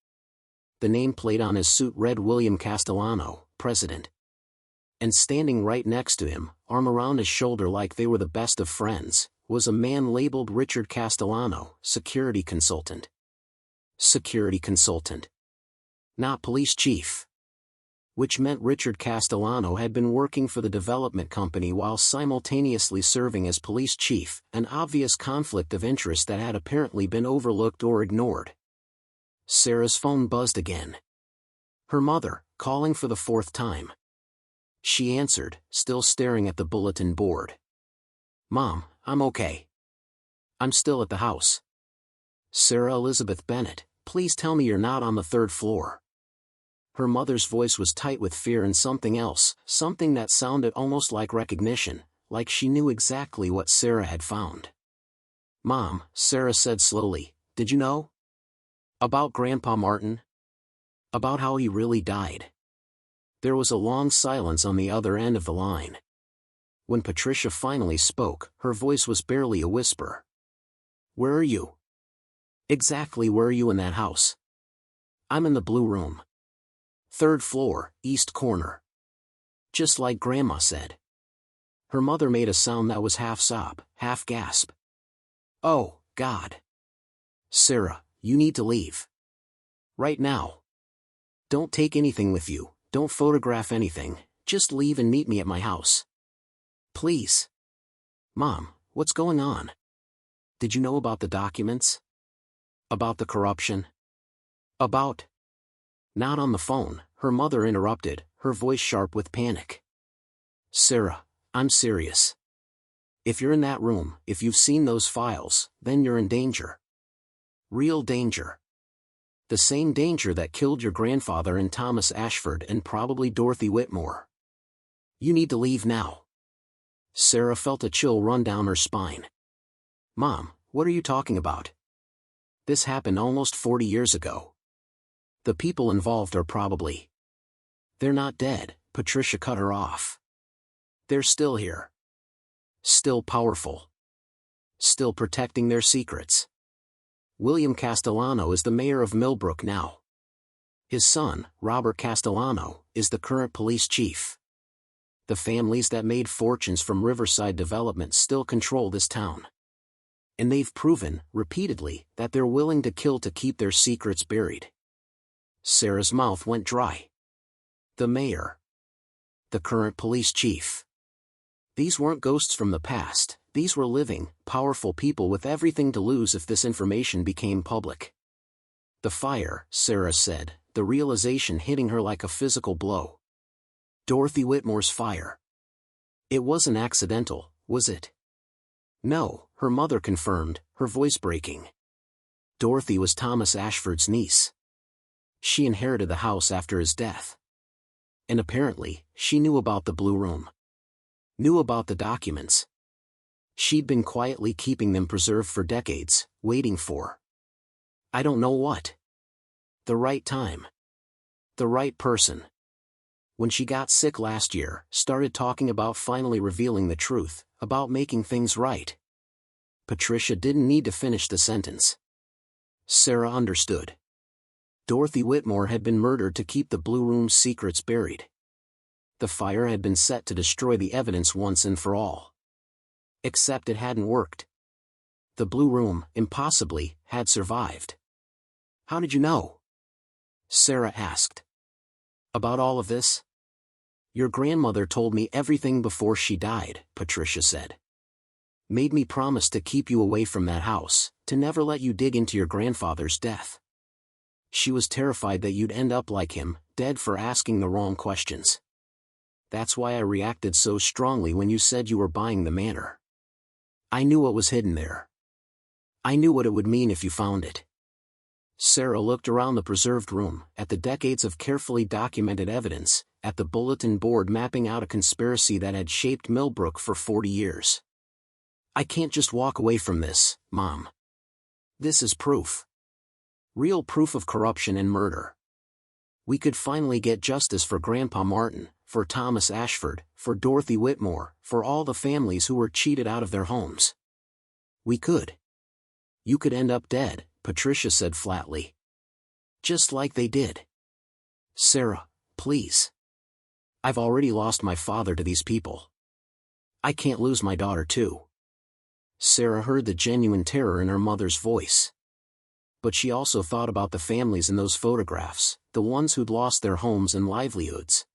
The nameplate on his suit read William Castellano, President. And standing right next to him, arm around his shoulder like they were the best of friends, was a man labeled Richard Castellano, security consultant. Security consultant. Not police chief. Which meant Richard Castellano had been working for the development company while simultaneously serving as police chief, an obvious conflict of interest that had apparently been overlooked or ignored. Sarah's phone buzzed again. Her mother, calling for the fourth time. She answered, still staring at the bulletin board. "Mom, I'm okay. I'm still at the house." "Sarah Elizabeth Bennett, please tell me you're not on the third floor." Her mother's voice was tight with fear and something else, something that sounded almost like recognition, like she knew exactly what Sarah had found. "Mom," Sarah said slowly, "did you know? About Grandpa Martin? About how he really died?" There was a long silence on the other end of the line. When Patricia finally spoke, her voice was barely a whisper. "Where are you?" "Exactly where are you in that house?" "I'm in the blue room. Third floor, east corner." "Just like Grandma said." Her mother made a sound that was half sob, half gasp. "Oh, God. Sarah, you need to leave. Right now. Don't take anything with you, don't photograph anything, just leave and meet me at my house. Please." "Mom, what's going on? Did you know about the documents? About the corruption? About—" Not on the phone, her mother interrupted, her voice sharp with panic. "Sarah, I'm serious. If you're in that room, if you've seen those files, then you're in danger. Real danger. The same danger that killed your grandfather and Thomas Ashford and probably Dorothy Whitmore. You need to leave now." Sarah felt a chill run down her spine. "Mom, what are you talking about? This happened almost 40 years ago. The people involved are probably—" "They're not dead," Patricia cut her off. "They're still here. Still powerful. Still protecting their secrets. William Castellano is the mayor of Millbrook now. His son, Robert Castellano, is the current police chief. The families that made fortunes from Riverside Development still control this town. And they've proven, repeatedly, that they're willing to kill to keep their secrets buried." Sarah's mouth went dry. The mayor. The current police chief. These weren't ghosts from the past, these were living, powerful people with everything to lose if this information became public. The fire, Sarah said, the realization hitting her like a physical blow. Dorothy Whitmore's fire. It wasn't accidental, was it? No, her mother confirmed, her voice breaking. Dorothy was Thomas Ashford's niece. She inherited the house after his death. And apparently, she knew about the blue room. Knew about the documents. She'd been quietly keeping them preserved for decades, waiting for— I don't know what. The right time. The right person. When she got sick last year, started talking about finally revealing the truth, about making things right. Patricia didn't need to finish the sentence. Sarah understood. Dorothy Whitmore had been murdered to keep the Blue Room's secrets buried. The fire had been set to destroy the evidence once and for all. Except it hadn't worked. The Blue Room, impossibly, had survived. How did you know? Sarah asked. About all of this? Your grandmother told me everything before she died, Patricia said. Made me promise to keep you away from that house, to never let you dig into your grandfather's death. She was terrified that you'd end up like him, dead for asking the wrong questions. That's why I reacted so strongly when you said you were buying the manor. I knew what was hidden there. I knew what it would mean if you found it. Sarah looked around the preserved room, at the decades of carefully documented evidence, at the bulletin board mapping out a conspiracy that had shaped Millbrook for 40 years. I can't just walk away from this, Mom. This is proof. Real proof of corruption and murder. We could finally get justice for Grandpa Martin, for Thomas Ashford, for Dorothy Whitmore, for all the families who were cheated out of their homes. We could. You could end up dead, Patricia said flatly. Just like they did. Sarah, please. I've already lost my father to these people. I can't lose my daughter too. Sarah heard the genuine terror in her mother's voice. But she also thought about the families in those photographs, the ones who'd lost their homes and livelihoods.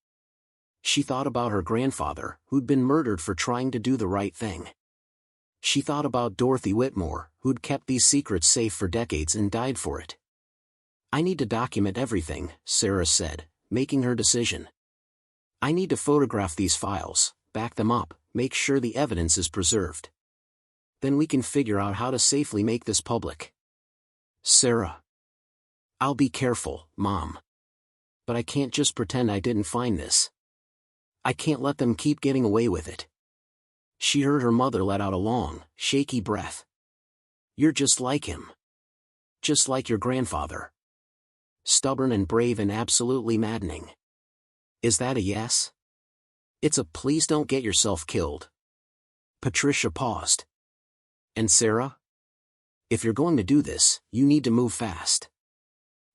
She thought about her grandfather, who'd been murdered for trying to do the right thing. She thought about Dorothy Whitmore, who'd kept these secrets safe for decades and died for it. I need to document everything, Sarah said, making her decision. I need to photograph these files, back them up, make sure the evidence is preserved. Then we can figure out how to safely make this public. Sarah. I'll be careful, Mom. But I can't just pretend I didn't find this. I can't let them keep getting away with it. She heard her mother let out a long, shaky breath. You're just like him. Just like your grandfather. Stubborn and brave and absolutely maddening. Is that a yes? It's a please don't get yourself killed. Patricia paused. And Sarah? If you're going to do this, you need to move fast.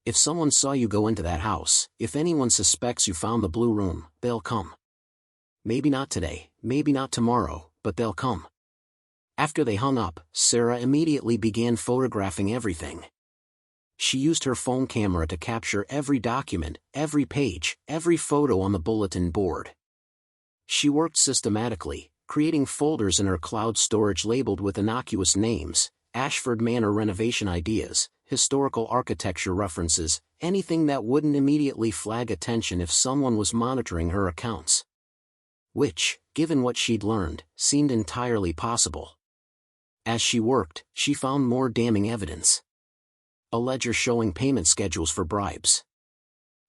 If someone saw you go into that house, if anyone suspects you found the Blue Room, they'll come. Maybe not today, maybe not tomorrow, but they'll come. After they hung up, Sarah immediately began photographing everything. She used her phone camera to capture every document, every page, every photo on the bulletin board. She worked systematically, creating folders in her cloud storage labeled with innocuous names, Ashford Manor renovation ideas, historical architecture references, anything that wouldn't immediately flag attention if someone was monitoring her accounts. Which, given what she'd learned, seemed entirely possible. As she worked, she found more damning evidence. A ledger showing payment schedules for bribes.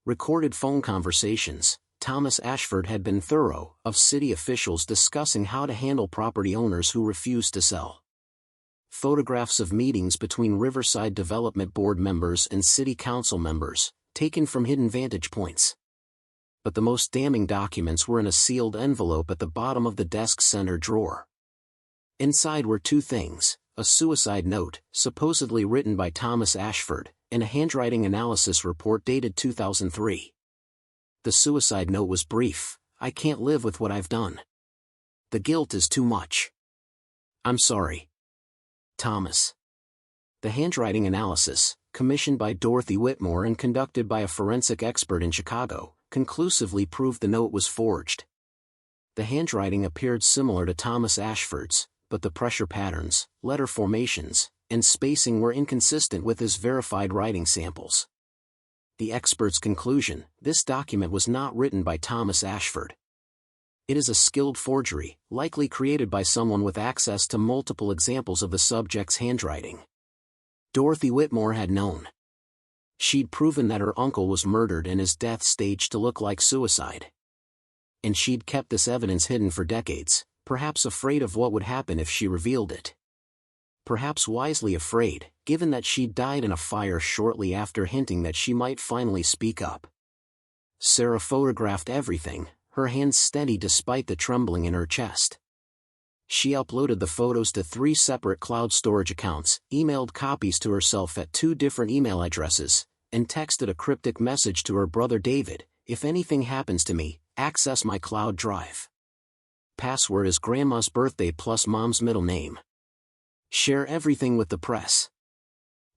Recorded phone conversations. Thomas Ashford had been thorough, of city officials discussing how to handle property owners who refused to sell. Photographs of meetings between Riverside Development Board members and City Council members, taken from hidden vantage points. But the most damning documents were in a sealed envelope at the bottom of the desk's center drawer. Inside were two things, a suicide note, supposedly written by Thomas Ashford, and a handwriting analysis report dated 2003. The suicide note was brief: I can't live with what I've done. The guilt is too much. I'm sorry. Thomas. The handwriting analysis, commissioned by Dorothy Whitmore and conducted by a forensic expert in Chicago, conclusively proved the note was forged. The handwriting appeared similar to Thomas Ashford's, but the pressure patterns, letter formations, and spacing were inconsistent with his verified writing samples. The expert's conclusion: this document was not written by Thomas Ashford. It is a skilled forgery, likely created by someone with access to multiple examples of the subject's handwriting. Dorothy Whitmore had known. She'd proven that her uncle was murdered and his death staged to look like suicide. And she'd kept this evidence hidden for decades, perhaps afraid of what would happen if she revealed it. Perhaps wisely afraid, given that she'd died in a fire shortly after hinting that she might finally speak up. Sarah photographed everything, her hands steady despite the trembling in her chest. She uploaded the photos to 3 separate cloud storage accounts, emailed copies to herself at 2 different email addresses, and texted a cryptic message to her brother David, "If anything happens to me, access my cloud drive. Password is grandma's birthday plus mom's middle name. Share everything with the press."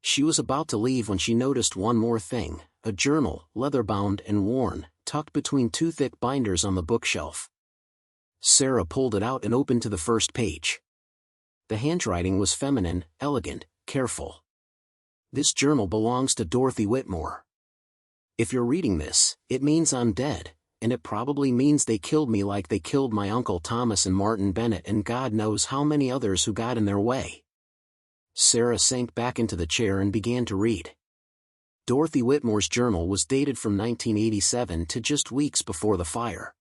She was about to leave when she noticed one more thing, a journal, leather-bound and worn, tucked between 2 thick binders on the bookshelf. Sarah pulled it out and opened to the first page. The handwriting was feminine, elegant, careful. "This journal belongs to Dorothy Whitmore. If you're reading this, it means I'm dead, and it probably means they killed me like they killed my Uncle Thomas and Martin Bennett and God knows how many others who got in their way." Sarah sank back into the chair and began to read. Dorothy Whitmore's journal was dated from 1987 to just weeks before the fire.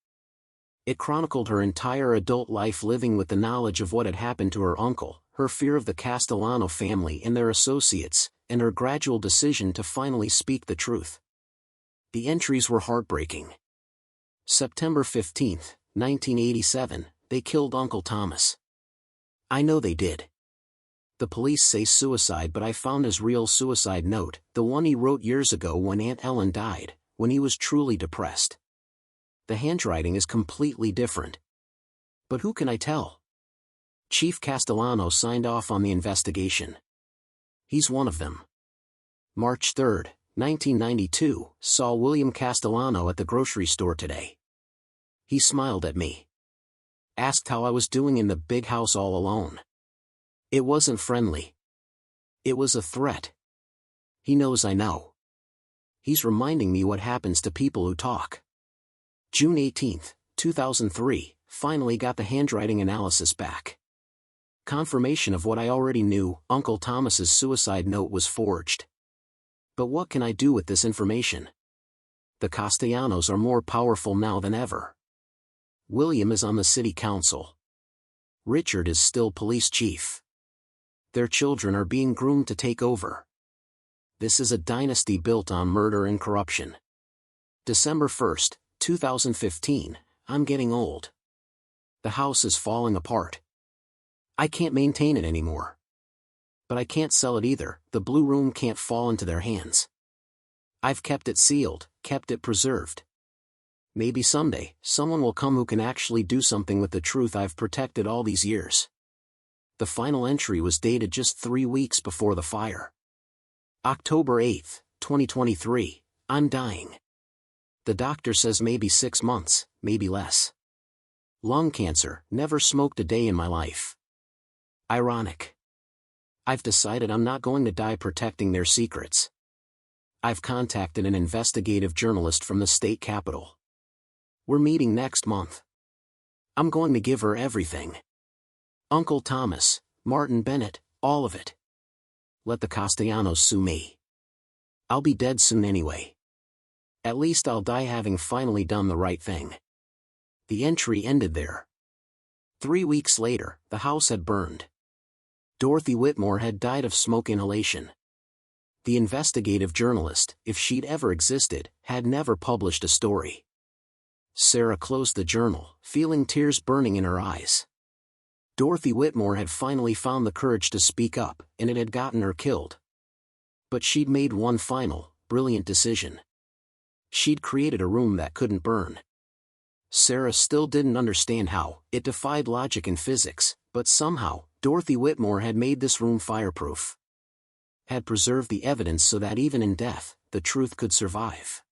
It chronicled her entire adult life living with the knowledge of what had happened to her uncle, her fear of the Castellano family and their associates, and her gradual decision to finally speak the truth. The entries were heartbreaking. September 15, 1987, they killed Uncle Thomas. I know they did. The police say suicide, but I found his real suicide note, the one he wrote years ago when Aunt Ellen died, when he was truly depressed. The handwriting is completely different. But who can I tell? Chief Castellano signed off on the investigation. He's one of them. March 3, 1992, saw William Castellano at the grocery store today. He smiled at me. Asked how I was doing in the big house all alone. It wasn't friendly. It was a threat. He knows I know. He's reminding me what happens to people who talk. June 18, 2003, finally got the handwriting analysis back. Confirmation of what I already knew, Uncle Thomas's suicide note was forged. But what can I do with this information? The Castellanos are more powerful now than ever. William is on the city council. Richard is still police chief. Their children are being groomed to take over. This is a dynasty built on murder and corruption. December 1, 2015, I'm getting old. The house is falling apart. I can't maintain it anymore. But I can't sell it either, the blue room can't fall into their hands. I've kept it sealed, kept it preserved. Maybe someday, someone will come who can actually do something with the truth I've protected all these years. The final entry was dated just 3 weeks before the fire. October 8, 2023, I'm dying. The doctor says maybe 6 months, maybe less. Lung cancer, never smoked a day in my life. Ironic. I've decided I'm not going to die protecting their secrets. I've contacted an investigative journalist from the state capitol. We're meeting next month. I'm going to give her everything. Uncle Thomas, Martin Bennett, all of it. Let the Castellanos sue me. I'll be dead soon anyway. At least I'll die having finally done the right thing. The entry ended there. 3 weeks later, the house had burned. Dorothy Whitmore had died of smoke inhalation. The investigative journalist, if she'd ever existed, had never published a story. Sarah closed the journal, feeling tears burning in her eyes. Dorothy Whitmore had finally found the courage to speak up, and it had gotten her killed. But she'd made one final, brilliant decision. She'd created a room that couldn't burn. Sarah still didn't understand how, it defied logic and physics, but somehow, Dorothy Whitmore had made this room fireproof. Had preserved the evidence so that even in death, the truth could survive.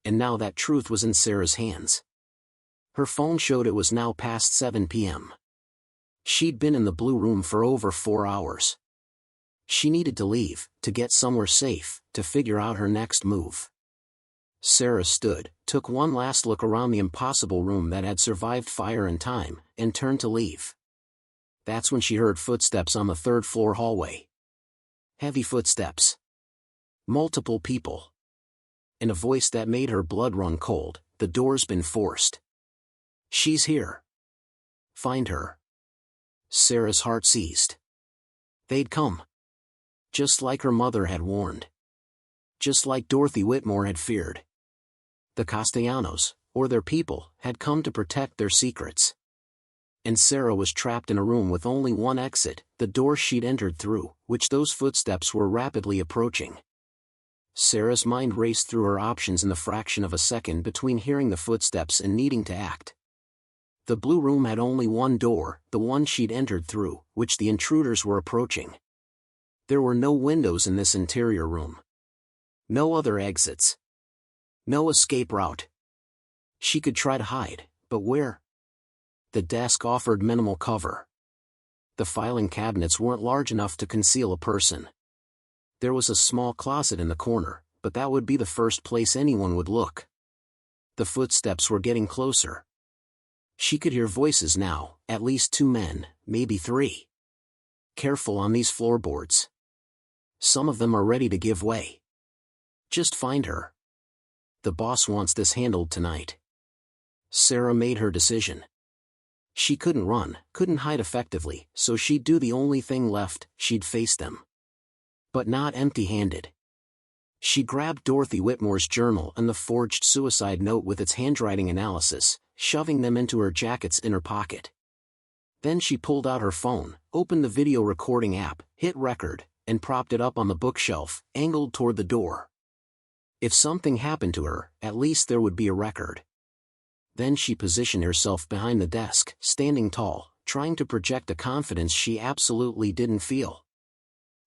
And now that truth was in Sarah's hands. Her phone showed it was now past 7 p.m. She'd been in the blue room for over 4 hours. She needed to leave, to get somewhere safe, to figure out her next move. Sarah stood, took one last look around the impossible room that had survived fire and time, and turned to leave. That's when she heard footsteps on the 3rd floor hallway. Heavy footsteps. Multiple people. And a voice that made her blood run cold, "The door's been forced. She's here. Find her." Sarah's heart seized. They'd come. Just like her mother had warned. Just like Dorothy Whitmore had feared. The Castellanos, or their people, had come to protect their secrets. And Sarah was trapped in a room with only one exit, the door she'd entered through, which those footsteps were rapidly approaching. Sarah's mind raced through her options in the fraction of a second between hearing the footsteps and needing to act. The blue room had only one door, the one she'd entered through, which the intruders were approaching. There were no windows in this interior room. No other exits. No escape route. She could try to hide, but where? The desk offered minimal cover. The filing cabinets weren't large enough to conceal a person. There was a small closet in the corner, but that would be the first place anyone would look. The footsteps were getting closer. She could hear voices now, at least 2 men, maybe 3. Careful on these floorboards. Some of them are ready to give way. Just find her. The boss wants this handled tonight. Sarah made her decision. She couldn't run, couldn't hide effectively, so she'd do the only thing left, she'd face them. But not empty-handed. She grabbed Dorothy Whitmore's journal and the forged suicide note with its handwriting analysis, shoving them into her jacket's inner pocket. Then she pulled out her phone, opened the video recording app, hit record, and propped it up on the bookshelf, angled toward the door. If something happened to her, at least there would be a record. Then she positioned herself behind the desk, standing tall, trying to project a confidence she absolutely didn't feel.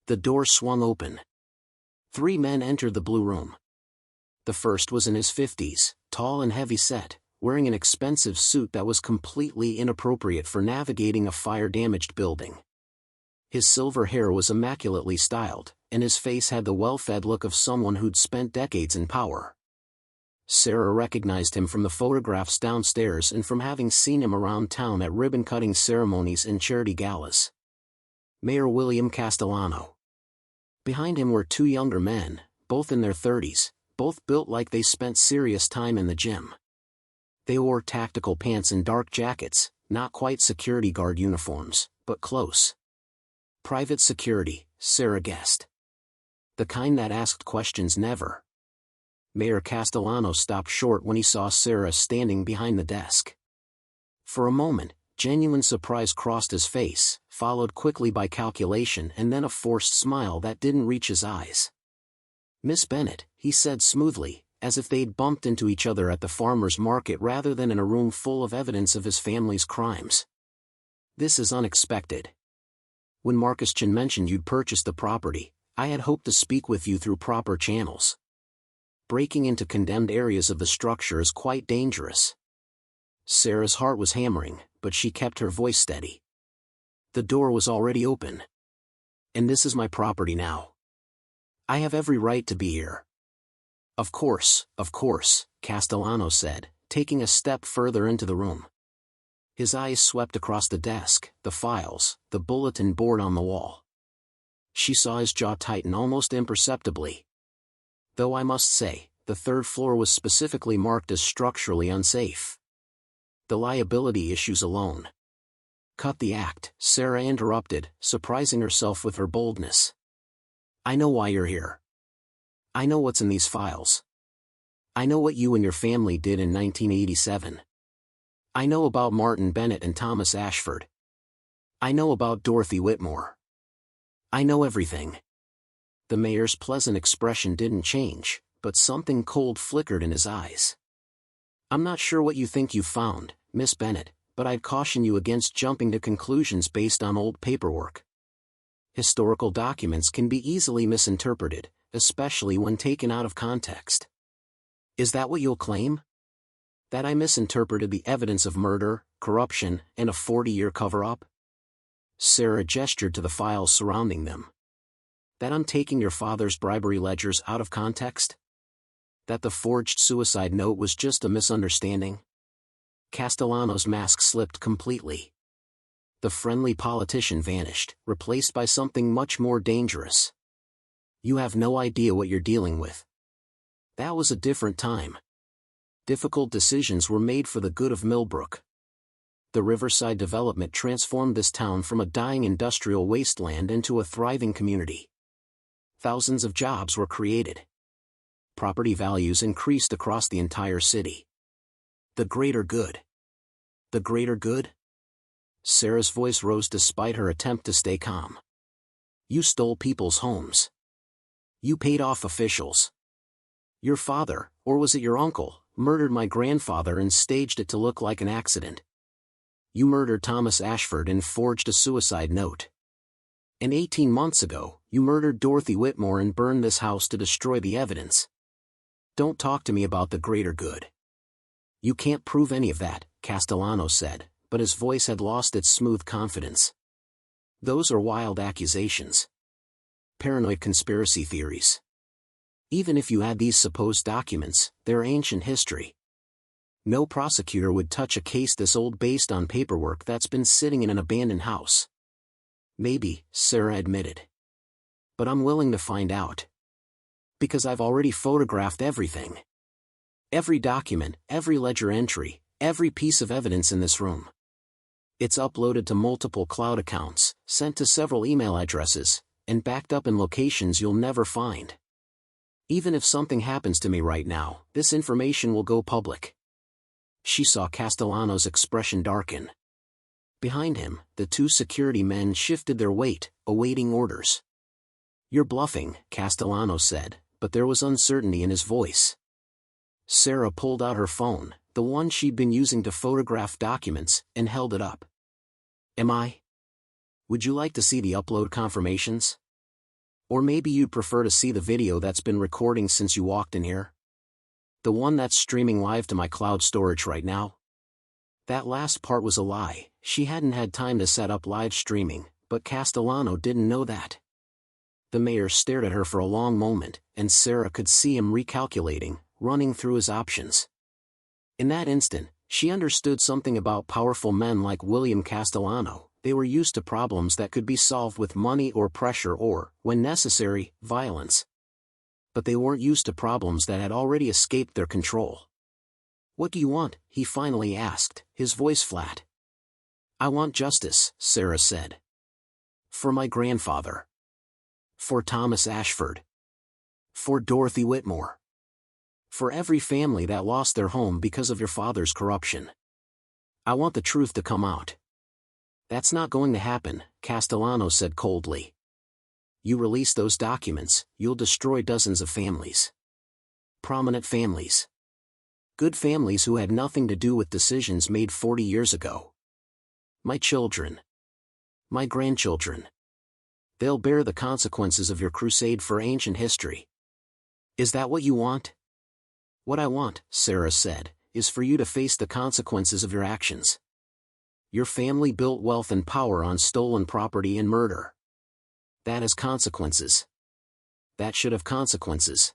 The door swung open. 3 men entered the blue room. The first was in his 50s, tall and heavy-set, wearing an expensive suit that was completely inappropriate for navigating a fire-damaged building. His silver hair was immaculately styled, and his face had the well-fed look of someone who'd spent decades in power. Sarah recognized him from the photographs downstairs and from having seen him around town at ribbon-cutting ceremonies and charity galas. Mayor William Castellano. Behind him were 2 younger men, both in their 30s, both built like they spent serious time in the gym. They wore tactical pants and dark jackets, not quite security guard uniforms, but close. Private security, Sarah guessed. The kind that asked questions never. Mayor Castellano stopped short when he saw Sarah standing behind the desk. For a moment, genuine surprise crossed his face, followed quickly by calculation and then a forced smile that didn't reach his eyes. "Miss Bennett," he said smoothly, as if they'd bumped into each other at the farmer's market rather than in a room full of evidence of his family's crimes. "This is unexpected. When Marcus Chin mentioned you'd purchased the property, I had hoped to speak with you through proper channels. Breaking into condemned areas of the structure is quite dangerous." Sarah's heart was hammering, but she kept her voice steady. "The door was already open. And this is my property now. I have every right to be here." Of course," Castellano said, taking a step further into the room. His eyes swept across the desk, the files, the bulletin board on the wall. She saw his jaw tighten almost imperceptibly. "Though I must say, the 3rd floor was specifically marked as structurally unsafe. The liability issues alone." "Cut the act," Sarah interrupted, surprising herself with her boldness. "I know why you're here. I know what's in these files. I know what you and your family did in 1987. I know about Martin Bennett and Thomas Ashford. I know about Dorothy Whitmore. I know everything." The mayor's pleasant expression didn't change, but something cold flickered in his eyes. "I'm not sure what you think you've found, Miss Bennett, but I'd caution you against jumping to conclusions based on old paperwork. Historical documents can be easily misinterpreted, especially when taken out of context." "Is that what you'll claim? That I misinterpreted the evidence of murder, corruption, and a 40-year cover-up?" Sarah gestured to the files surrounding them. "That I'm taking your father's bribery ledgers out of context? That the forged suicide note was just a misunderstanding?" Castellano's mask slipped completely. The friendly politician vanished, replaced by something much more dangerous. "You have no idea what you're dealing with. That was a different time. Difficult decisions were made for the good of Millbrook. The Riverside development transformed this town from a dying industrial wasteland into a thriving community. Thousands of jobs were created. Property values increased across the entire city. The greater good. The greater good? Sarah's voice rose despite her attempt to stay calm. You stole people's homes. You paid off officials. Your father, or was it your uncle, murdered my grandfather and staged it to look like an accident. You murdered Thomas Ashford and forged a suicide note. And 18 months ago, you murdered Dorothy Whitmore and burned this house to destroy the evidence. Don't talk to me about the greater good. You can't prove any of that, Castellano said, but his voice had lost its smooth confidence. Those are wild accusations. Paranoid conspiracy theories. Even if you had these supposed documents, they're ancient history. No prosecutor would touch a case this old based on paperwork that's been sitting in an abandoned house. Maybe, Sarah admitted. But I'm willing to find out. Because I've already photographed everything. Every document, every ledger entry, every piece of evidence in this room. It's uploaded to multiple cloud accounts, sent to several email addresses, and backed up in locations you'll never find. Even if something happens to me right now, this information will go public. She saw Castellano's expression darken. Behind him, the two security men shifted their weight, awaiting orders. You're bluffing, Castellano said, but there was uncertainty in his voice. Sarah pulled out her phone, the one she'd been using to photograph documents, and held it up. Am I? Would you like to see the upload confirmations? Or maybe you'd prefer to see the video that's been recording since you walked in here? The one that's streaming live to my cloud storage right now? That last part was a lie. She hadn't had time to set up live streaming, but Castellano didn't know that. The mayor stared at her for a long moment, and Sarah could see him recalculating, running through his options. In that instant, she understood something about powerful men like William Castellano. They were used to problems that could be solved with money or pressure or, when necessary, violence. But they weren't used to problems that had already escaped their control. What do you want? He finally asked, his voice flat. I want justice, Sarah said. For my grandfather. For Thomas Ashford. For Dorothy Whitmore. For every family that lost their home because of your father's corruption. I want the truth to come out. That's not going to happen, Castellano said coldly. You release those documents, you'll destroy dozens of families. Prominent families. Good families who had nothing to do with decisions made 40 years ago. My children. My grandchildren. They'll bear the consequences of your crusade for ancient history. Is that what you want? What I want, Sarah said, is for you to face the consequences of your actions. Your family built wealth and power on stolen property and murder. That has consequences. That should have consequences.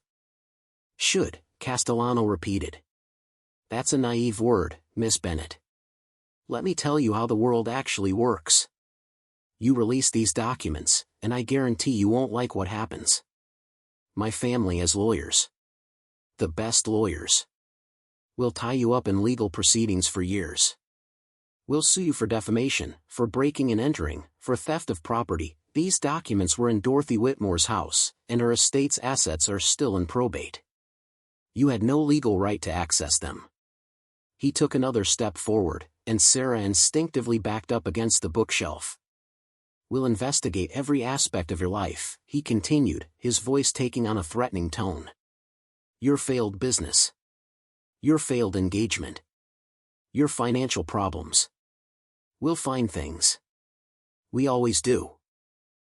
Should, Castellano repeated. That's a naive word, Miss Bennett. Let me tell you how the world actually works. You release these documents, and I guarantee you won't like what happens. My family has lawyers. The best lawyers. We'll tie you up in legal proceedings for years. We'll sue you for defamation, for breaking and entering, for theft of property. These documents were in Dorothy Whitmore's house, and her estate's assets are still in probate. You had no legal right to access them. He took another step forward, and Sarah instinctively backed up against the bookshelf. We'll investigate every aspect of your life, he continued, his voice taking on a threatening tone. Your failed business. Your failed engagement. Your financial problems. We'll find things. We always do.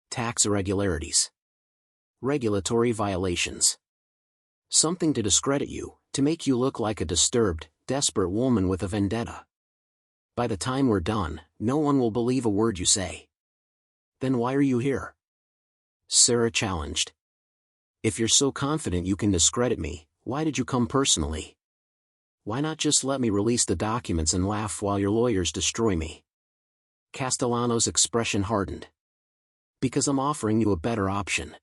Tax irregularities. Regulatory violations. Something to discredit you, to make you look like a disturbed, desperate woman with a vendetta. By the time we're done, no one will believe a word you say. Then why are you here? Sarah challenged. If you're so confident you can discredit me, why did you come personally? Why not just let me release the documents and laugh while your lawyers destroy me? Castellano's expression hardened. Because I'm offering you a better option.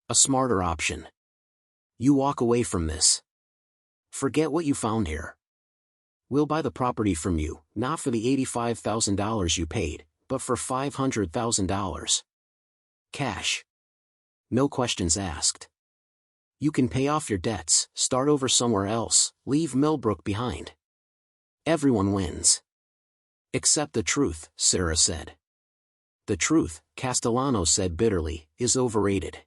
A smarter option. You walk away from this. Forget what you found here. We'll buy the property from you, not for the $85,000 you paid, but for $500,000. Cash. No questions asked. You can pay off your debts, start over somewhere else, leave Millbrook behind. Everyone wins. Except the truth, Sarah said. The truth, Castellano said bitterly, is overrated.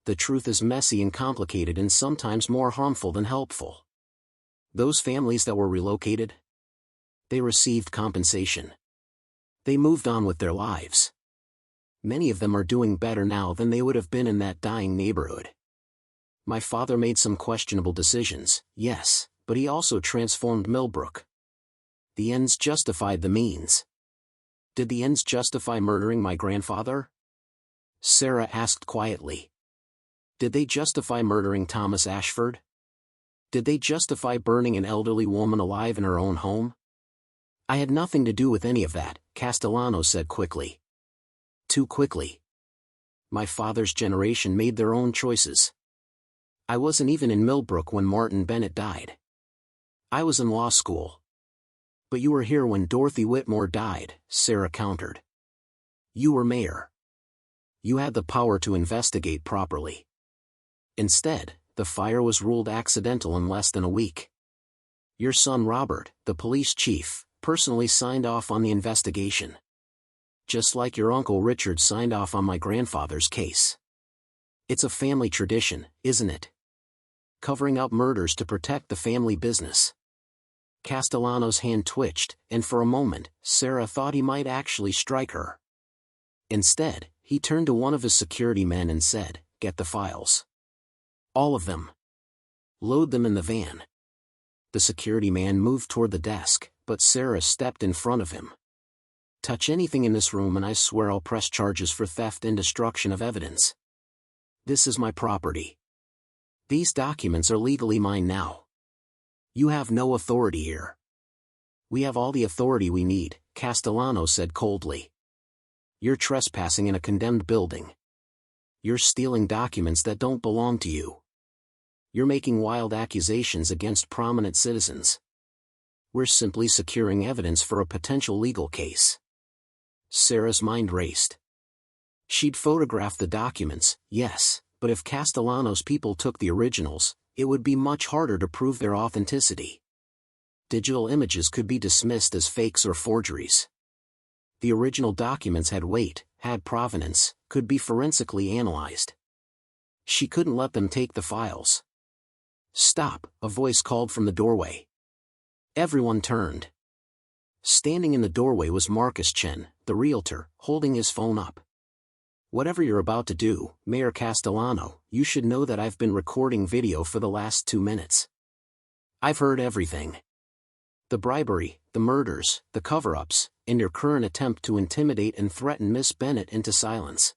The truth is messy and complicated and sometimes more harmful than helpful. Those families that were relocated? They received compensation. They moved on with their lives. Many of them are doing better now than they would have been in that dying neighborhood. My father made some questionable decisions, yes, but he also transformed Millbrook. The ends justified the means. Did the ends justify murdering my grandfather? Sarah asked quietly. Did they justify murdering Thomas Ashford? Did they justify burning an elderly woman alive in her own home? I had nothing to do with any of that, Castellano said quickly. Too quickly. My father's generation made their own choices. I wasn't even in Millbrook when Martin Bennett died. I was in law school. But you were here when Dorothy Whitmore died, Sarah countered. You were mayor. You had the power to investigate properly. Instead, the fire was ruled accidental in less than a week. Your son Robert, the police chief, personally signed off on the investigation. Just like your uncle Richard signed off on my grandfather's case. It's a family tradition, isn't it? Covering up murders to protect the family business. Castellano's hand twitched, and for a moment, Sarah thought he might actually strike her. Instead, he turned to one of his security men and said, "Get the files. All of them. Load them in the van." The security man moved toward the desk, but Sarah stepped in front of him. "Touch anything in this room and I swear I'll press charges for theft and destruction of evidence. This is my property. These documents are legally mine now. You have no authority here." "We have all the authority we need," Castellano said coldly. "You're trespassing in a condemned building. You're stealing documents that don't belong to you. You're making wild accusations against prominent citizens. We're simply securing evidence for a potential legal case." Sarah's mind raced. She'd photographed the documents, yes, but if Castellano's people took the originals, it would be much harder to prove their authenticity. Digital images could be dismissed as fakes or forgeries. The original documents had weight, had provenance, could be forensically analyzed. She couldn't let them take the files. "Stop," a voice called from the doorway. Everyone turned. Standing in the doorway was Marcus Chen, the realtor, holding his phone up. "Whatever you're about to do, Mayor Castellano, you should know that I've been recording video for the last 2 minutes. I've heard everything. The bribery, the murders, the cover-ups, and your current attempt to intimidate and threaten Miss Bennett into silence."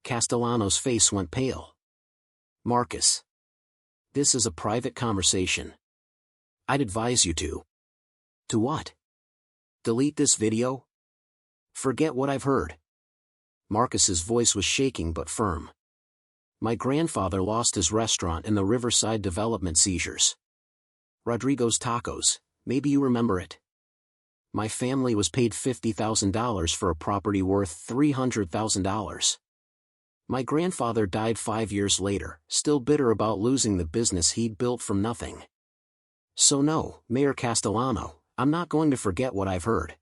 Castellano's face went pale. "Marcus. This is a private conversation. I'd advise you to." "To what? Delete this video? Forget what I've heard." Marcus's voice was shaking but firm. "My grandfather lost his restaurant in the Riverside development seizures. Rodrigo's Tacos, maybe you remember it. My family was paid $50,000 for a property worth $300,000. My grandfather died 5 years later, still bitter about losing the business he'd built from nothing. So no, Mayor Castellano, I'm not going to forget what I've heard."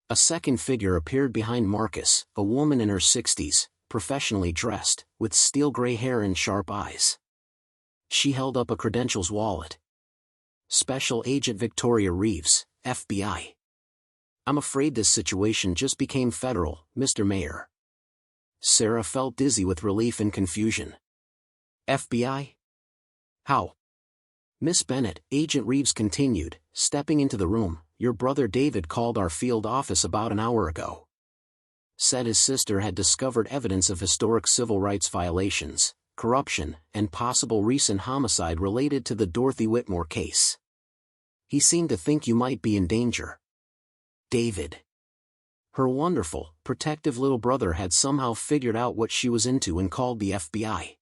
A second figure appeared behind Marcus, a woman in her 60s, professionally dressed, with steel gray hair and sharp eyes. She held up a credentials wallet. "Special Agent Victoria Reeves, FBI. I'm afraid this situation just became federal, Mr. Mayor." Sarah felt dizzy with relief and confusion. "FBI? How?" "Miss Bennett," Agent Reeves continued, stepping into the room, "your brother David called our field office about an hour ago. Said his sister had discovered evidence of historic civil rights violations, corruption, and possible recent homicide related to the Dorothy Whitmore case. He seemed to think you might be in danger." David. Her wonderful, protective little brother had somehow figured out what she was into and called the FBI.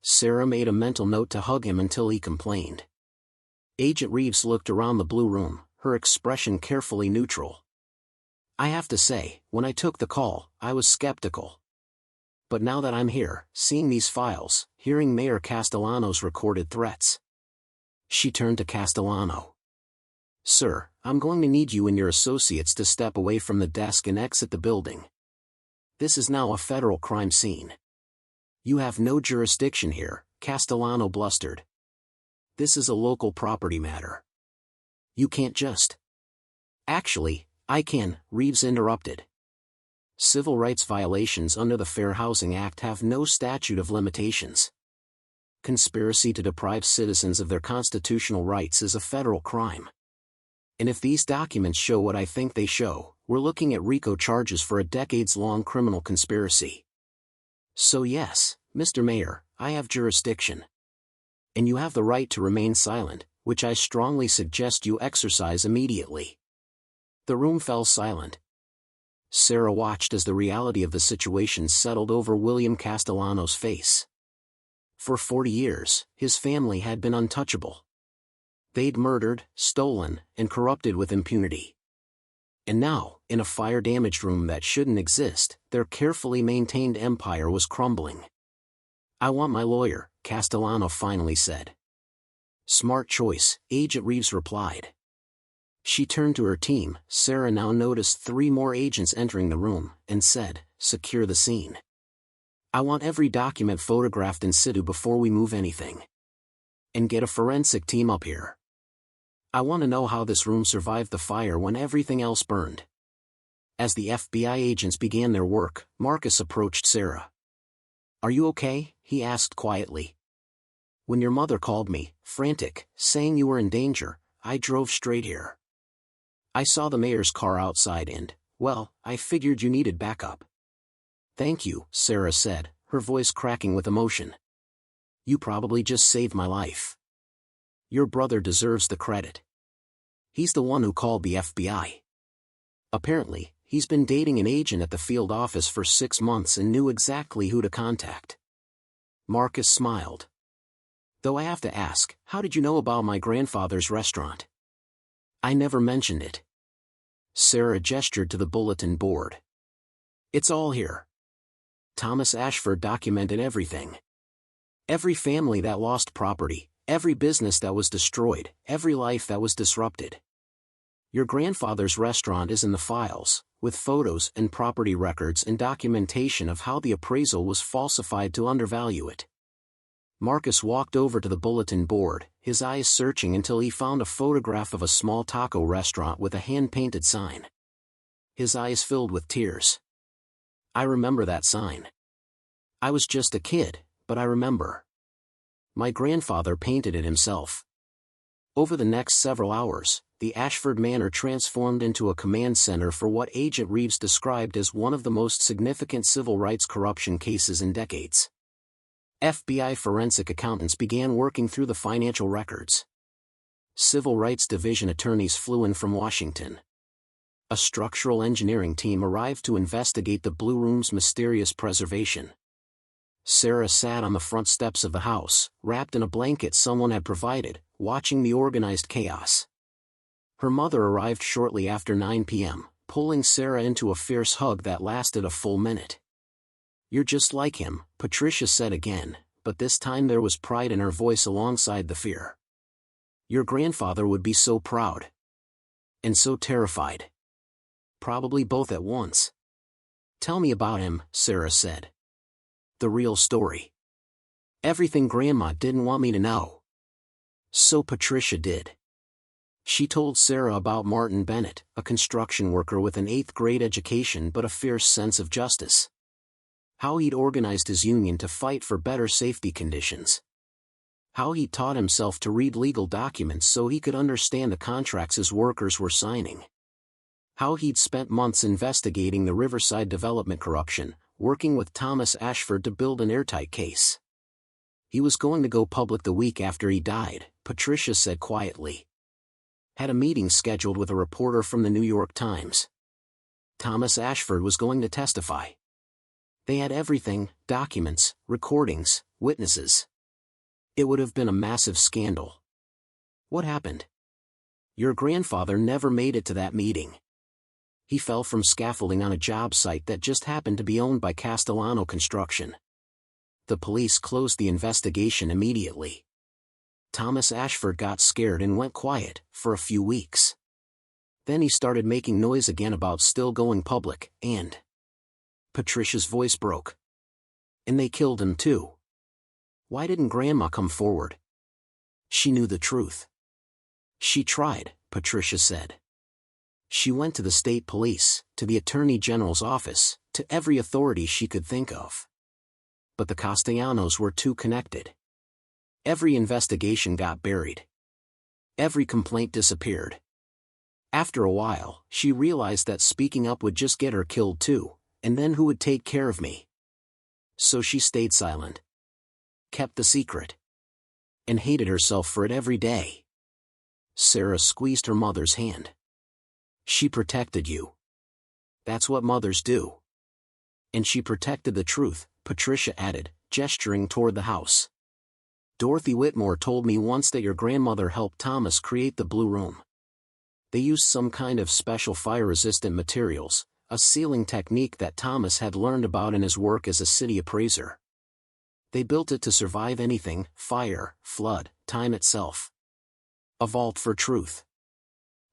Sarah made a mental note to hug him until he complained. Agent Reeves looked around the blue room, her expression carefully neutral. "I have to say, when I took the call, I was skeptical. But now that I'm here, seeing these files, hearing Mayor Castellano's recorded threats. She turned to Castellano. "Sir, I'm going to need you and your associates to step away from the desk and exit the building. This is now a federal crime scene. You have no jurisdiction here," Castellano blustered. "This is a local property matter. You can't just—" "Actually, I can," Reeves interrupted. "Civil rights violations under the Fair Housing Act have no statute of limitations. Conspiracy to deprive citizens of their constitutional rights is a federal crime. And if these documents show what I think they show, we're looking at RICO charges for a decades-long criminal conspiracy. So yes, Mr. Mayor, I have jurisdiction. And you have the right to remain silent, which I strongly suggest you exercise immediately." The room fell silent. Sarah watched as the reality of the situation settled over William Castellano's face. For 40 years, his family had been untouchable. They'd murdered, stolen, and corrupted with impunity. And now, in a fire-damaged room that shouldn't exist, their carefully maintained empire was crumbling. "I want my lawyer," Castellano finally said. "Smart choice," Agent Reeves replied. She turned to her team. Sarah now noticed 3 more agents entering the room, and said, "Secure the scene. I want every document photographed in situ before we move anything. And get a forensic team up here. I want to know how this room survived the fire when everything else burned." As the FBI agents began their work, Marcus approached Sarah. "Are you okay?" he asked quietly. "When your mother called me, frantic, saying you were in danger, I drove straight here. I saw the mayor's car outside and, well, I figured you needed backup." "Thank you," Sarah said, her voice cracking with emotion. "You probably just saved my life. Your brother deserves the credit. He's the one who called the FBI. Apparently, he's been dating an agent at the field office for 6 months and knew exactly who to contact." Marcus smiled. "Though I have to ask, how did you know about my grandfather's restaurant?" "I never mentioned it." Sarah gestured to the bulletin board. "It's all here. Thomas Ashford documented everything. Every family that lost property, every business that was destroyed, every life that was disrupted. Your grandfather's restaurant is in the files, with photos and property records and documentation of how the appraisal was falsified to undervalue it." Marcus walked over to the bulletin board, his eyes searching until he found a photograph of a small taco restaurant with a hand-painted sign. His eyes filled with tears. "I remember that sign. I was just a kid, but I remember. My grandfather painted it himself." Over the next several hours, the Ashford Manor transformed into a command center for what Agent Reeves described as one of the most significant civil rights corruption cases in decades. FBI forensic accountants began working through the financial records. Civil Rights Division attorneys flew in from Washington. A structural engineering team arrived to investigate the Blue Room's mysterious preservation. Sarah sat on the front steps of the house, wrapped in a blanket someone had provided, watching the organized chaos. Her mother arrived shortly after 9 p.m., pulling Sarah into a fierce hug that lasted a full minute. "You're just like him," Patricia said again, but this time there was pride in her voice alongside the fear. "Your grandfather would be so proud. And so terrified. Probably both at once." "Tell me about him," Sarah said. "The real story. Everything Grandma didn't want me to know." So Patricia did. She told Sarah about Martin Bennett, a construction worker with an 8th-grade education but a fierce sense of justice. How he'd organized his union to fight for better safety conditions. How he'd taught himself to read legal documents so he could understand the contracts his workers were signing. How he'd spent months investigating the Riverside development corruption, working with Thomas Ashford to build an airtight case. He was going to go public the week after he died, Patricia said quietly. Had a meeting scheduled with a reporter from the New York Times. Thomas Ashford was going to testify. They had everything: documents, recordings, witnesses. It would have been a massive scandal. What happened? Your grandfather never made it to that meeting. He fell from scaffolding on a job site that just happened to be owned by Castellano Construction. The police closed the investigation immediately. Thomas Ashford got scared and went quiet for a few weeks. Then he started making noise again about still going public, and Patricia's voice broke. And they killed him too. Why didn't Grandma come forward? She knew the truth. She tried, Patricia said. She went to the state police, to the Attorney General's office, to every authority she could think of. But the Castellanos were too connected. Every investigation got buried. Every complaint disappeared. After a while, she realized that speaking up would just get her killed too, and then who would take care of me? So she stayed silent. Kept the secret. And hated herself for it every day. Sarah squeezed her mother's hand. She protected you. That's what mothers do. And she protected the truth, Patricia added, gesturing toward the house. Dorothy Whitmore told me once that your grandmother helped Thomas create the Blue Room. They used some kind of special fire-resistant materials, a sealing technique that Thomas had learned about in his work as a city appraiser. They built it to survive anything, fire, flood, time itself. A vault for truth.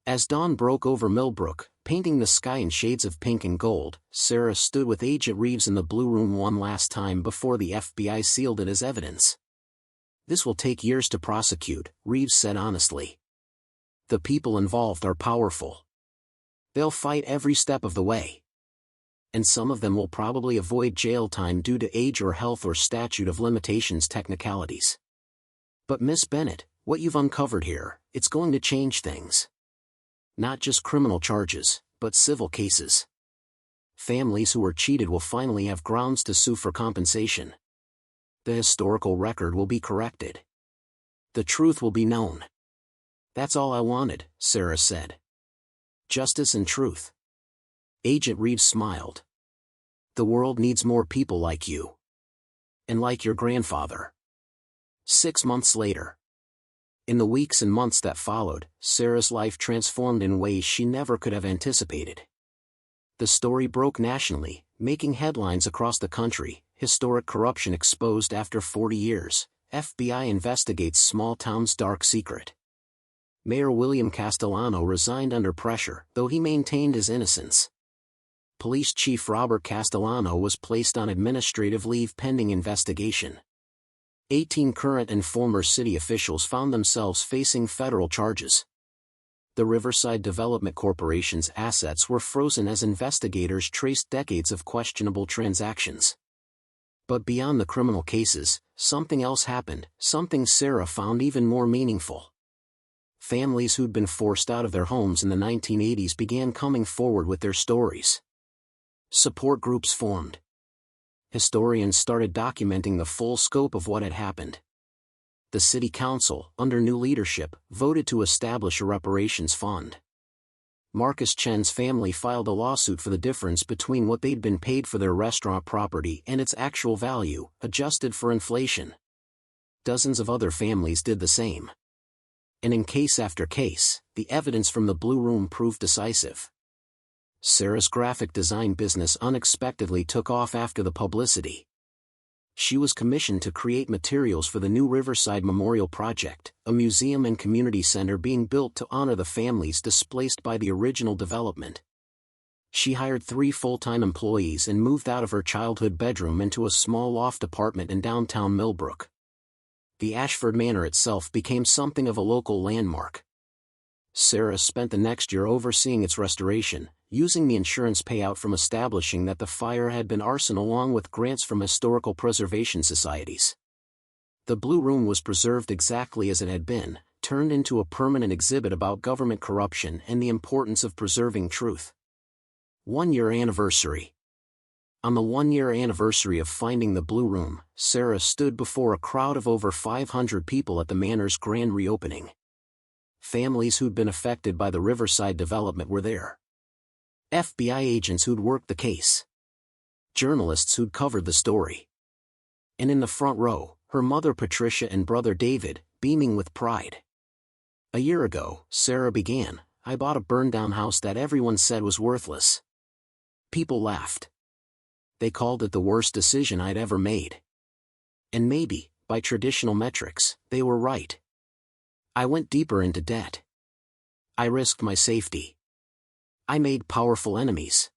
As dawn broke over Millbrook, painting the sky in shades of pink and gold, Sarah stood with Agent Reeves in the Blue Room one last time before the FBI sealed it as evidence. This will take years to prosecute, Reeves said honestly. The people involved are powerful. They'll fight every step of the way. And some of them will probably avoid jail time due to age or health or statute of limitations technicalities. But Miss Bennett, what you've uncovered here, it's going to change things. Not just criminal charges, but civil cases. Families who were cheated will finally have grounds to sue for compensation. The historical record will be corrected. The truth will be known. That's all I wanted, Sarah said. Justice and truth. Agent Reeves smiled. The world needs more people like you. And like your grandfather. 6 months later. In the weeks and months that followed, Sarah's life transformed in ways she never could have anticipated. The story broke nationally, making headlines across the country. Historic corruption exposed after 40 years. FBI investigates small town's dark secret. Mayor William Castellano resigned under pressure, though he maintained his innocence. Police Chief Robert Castellano was placed on administrative leave pending investigation. 18 current and former city officials found themselves facing federal charges. The Riverside Development Corporation's assets were frozen as investigators traced decades of questionable transactions. But beyond the criminal cases, something else happened, something Sarah found even more meaningful. Families who'd been forced out of their homes in the 1980s began coming forward with their stories. Support groups formed. Historians started documenting the full scope of what had happened. The city council, under new leadership, voted to establish a reparations fund. Marcus Chen's family filed a lawsuit for the difference between what they'd been paid for their restaurant property and its actual value, adjusted for inflation. Dozens of other families did the same. And in case after case, the evidence from the Blue Room proved decisive. Sarah's graphic design business unexpectedly took off after the publicity. She was commissioned to create materials for the new Riverside Memorial Project, a museum and community center being built to honor the families displaced by the original development. She hired 3 full-time employees and moved out of her childhood bedroom into a small loft apartment in downtown Millbrook. The Ashford Manor itself became something of a local landmark. Sarah spent the next year overseeing its restoration, using the insurance payout from establishing that the fire had been arson along with grants from historical preservation societies. The Blue Room was preserved exactly as it had been, turned into a permanent exhibit about government corruption and the importance of preserving truth. 1-year anniversary. On the 1-year anniversary of finding the Blue Room, Sarah stood before a crowd of over 500 people at the Manor's grand reopening. Families who'd been affected by the Riverside development were there. FBI agents who'd worked the case. Journalists who'd covered the story. And in the front row, her mother Patricia and brother David, beaming with pride. A year ago, Sarah began, I bought a burned-down house that everyone said was worthless. People laughed. They called it the worst decision I'd ever made. And maybe, by traditional metrics, they were right. I went deeper into debt. I risked my safety. I made powerful enemies.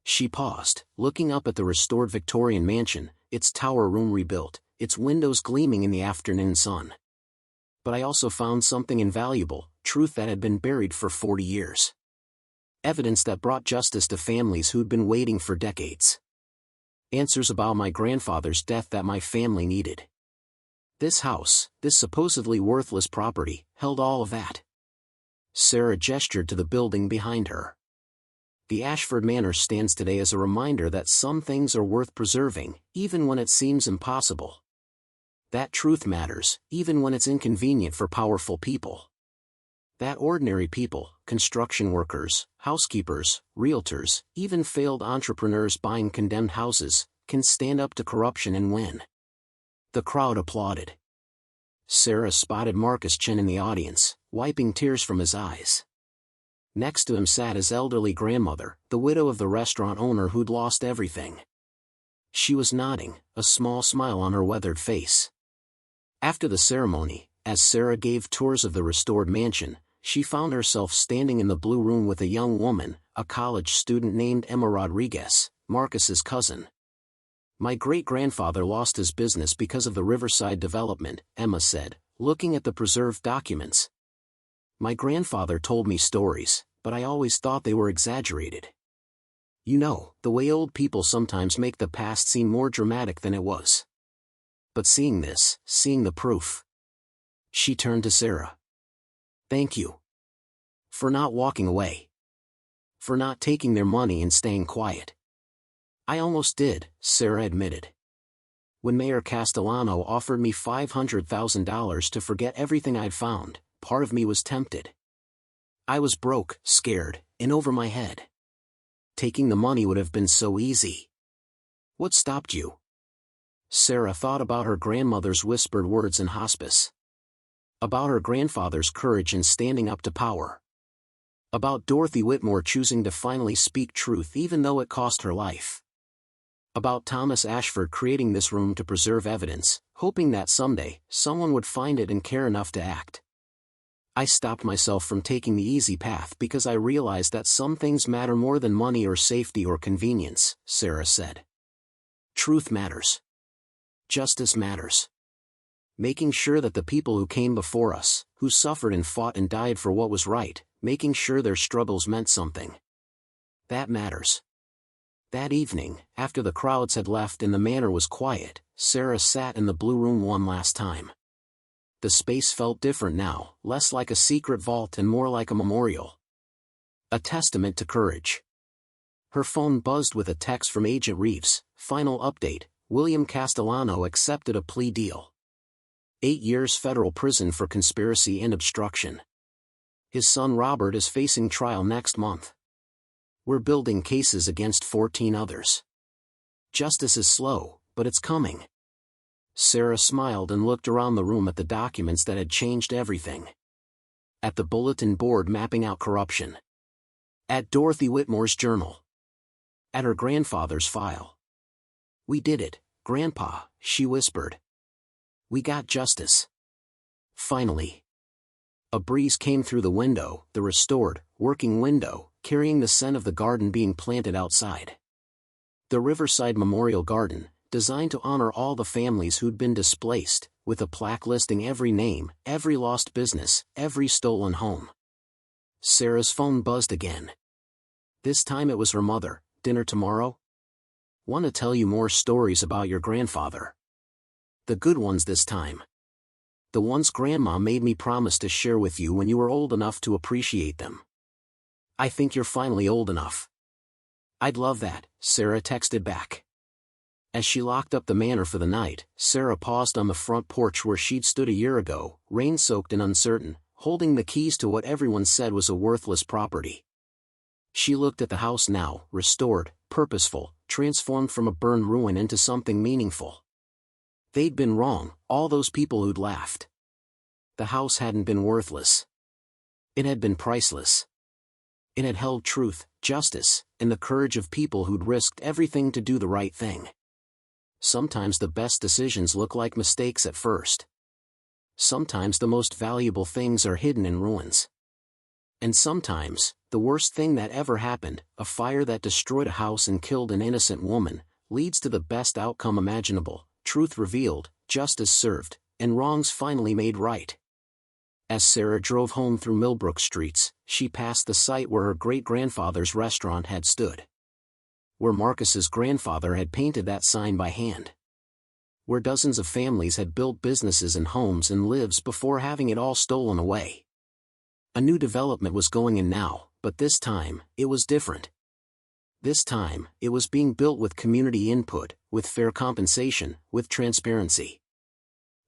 She paused, looking up at the restored Victorian mansion, its tower room rebuilt, its windows gleaming in the afternoon sun. But I also found something invaluable, truth that had been buried for 40 years. Evidence that brought justice to families who'd been waiting for decades. Answers about my grandfather's death that my family needed. This house, this supposedly worthless property, held all of that. Sarah gestured to the building behind her. The Ashford Manor stands today as a reminder that some things are worth preserving, even when it seems impossible. That truth matters, even when it's inconvenient for powerful people. That ordinary people, construction workers, housekeepers, realtors, even failed entrepreneurs buying condemned houses, can stand up to corruption and win. The crowd applauded. Sarah spotted Marcus Chen in the audience, wiping tears from his eyes. Next to him sat his elderly grandmother, the widow of the restaurant owner who'd lost everything. She was nodding, a small smile on her weathered face. After the ceremony, as Sarah gave tours of the restored mansion, she found herself standing in the blue room with a young woman, a college student named Emma Rodriguez, Marcus's cousin. My great-grandfather lost his business because of the Riverside development, Emma said, looking at the preserved documents. My grandfather told me stories, but I always thought they were exaggerated. You know, the way old people sometimes make the past seem more dramatic than it was. But seeing this, seeing the proof. She turned to Sarah. Thank you. For not walking away. For not taking their money and staying quiet. I almost did, Sarah admitted. When Mayor Castellano offered me $500,000 to forget everything I'd found, part of me was tempted. I was broke, scared, and over my head. Taking the money would have been so easy. What stopped you? Sarah thought about her grandmother's whispered words in hospice. About her grandfather's courage in standing up to power. About Dorothy Whitmore choosing to finally speak truth even though it cost her life. About Thomas Ashford creating this room to preserve evidence, hoping that someday, someone would find it and care enough to act. I stopped myself from taking the easy path because I realized that some things matter more than money or safety or convenience, Sarah said. Truth matters. Justice matters. Making sure that the people who came before us, who suffered and fought and died for what was right, making sure their struggles meant something. That matters. That evening, after the crowds had left and the manor was quiet, Sarah sat in the blue room one last time. The space felt different now, less like a secret vault and more like a memorial. A testament to courage. Her phone buzzed with a text from Agent Reeves. Final update, William Castellano accepted a plea deal. 8 years federal prison for conspiracy and obstruction. His son Robert is facing trial next month. We're building cases against 14 others. Justice is slow, but it's coming. Sarah smiled and looked around the room at the documents that had changed everything. At the bulletin board mapping out corruption. At Dorothy Whitmore's journal. At her grandfather's file. We did it, Grandpa, she whispered. We got justice. Finally. A breeze came through the window, the restored, working window, carrying the scent of the garden being planted outside. The Riverside Memorial Garden, designed to honor all the families who'd been displaced, with a plaque listing every name, every lost business, every stolen home. Sarah's phone buzzed again. This time it was her mother. Dinner tomorrow? Want to tell you more stories about your grandfather. The good ones this time. The ones Grandma made me promise to share with you when you were old enough to appreciate them. I think you're finally old enough. I'd love that, Sarah texted back. As she locked up the manor for the night, Sarah paused on the front porch where she'd stood a year ago, rain-soaked and uncertain, holding the keys to what everyone said was a worthless property. She looked at the house now, restored, purposeful, transformed from a burned ruin into something meaningful. They'd been wrong, all those people who'd laughed. The house hadn't been worthless. It had been priceless. It had held truth, justice, and the courage of people who'd risked everything to do the right thing. Sometimes the best decisions look like mistakes at first. Sometimes the most valuable things are hidden in ruins. And sometimes, the worst thing that ever happened, a fire that destroyed a house and killed an innocent woman, leads to the best outcome imaginable: truth revealed, justice served, and wrongs finally made right. As Sarah drove home through Millbrook streets, she passed the site where her great-grandfather's restaurant had stood. Where Marcus's grandfather had painted that sign by hand. Where dozens of families had built businesses and homes and lives before having it all stolen away. A new development was going in now, but this time, it was different. This time, it was being built with community input, with fair compensation, with transparency.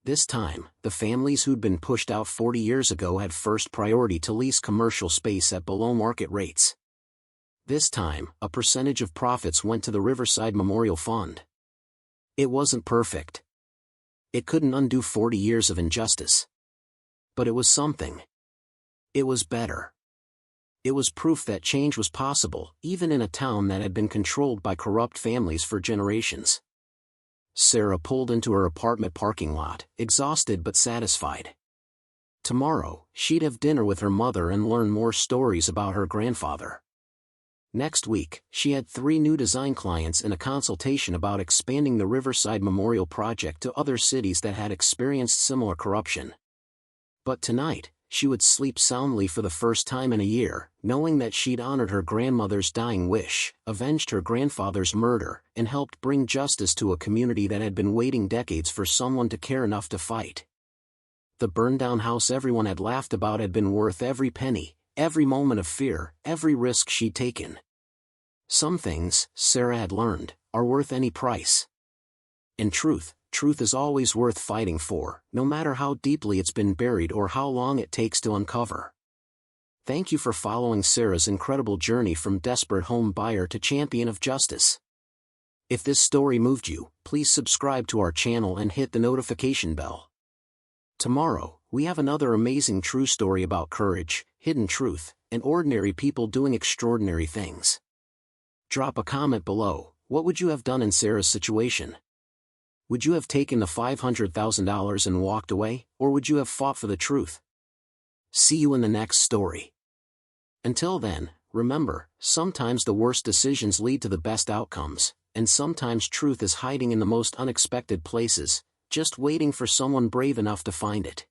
This time, the families who'd been pushed out 40 years ago had first priority to lease commercial space at below-market rates. This time, a percentage of profits went to the Riverside Memorial Fund. It wasn't perfect. It couldn't undo 40 years of injustice. But it was something. It was better. It was proof that change was possible, even in a town that had been controlled by corrupt families for generations. Sarah pulled into her apartment parking lot, exhausted but satisfied. Tomorrow, she'd have dinner with her mother and learn more stories about her grandfather. Next week, she had 3 new design clients and a consultation about expanding the Riverside Memorial Project to other cities that had experienced similar corruption. But tonight, she would sleep soundly for the first time in a year, knowing that she'd honored her grandmother's dying wish, avenged her grandfather's murder, and helped bring justice to a community that had been waiting decades for someone to care enough to fight. The burned-down house everyone had laughed about had been worth every penny, every moment of fear, every risk she'd taken. Some things, Sarah had learned, are worth any price. And truth is always worth fighting for, no matter how deeply it's been buried or how long it takes to uncover. Thank you for following Sarah's incredible journey from desperate home buyer to champion of justice. If this story moved you, please subscribe to our channel and hit the notification bell. Tomorrow, we have another amazing true story about courage, hidden truth, and ordinary people doing extraordinary things. Drop a comment below. What would you have done in Sarah's situation? Would you have taken the $500,000 and walked away, or would you have fought for the truth? See you in the next story. Until then, remember, sometimes the worst decisions lead to the best outcomes, and sometimes truth is hiding in the most unexpected places, just waiting for someone brave enough to find it.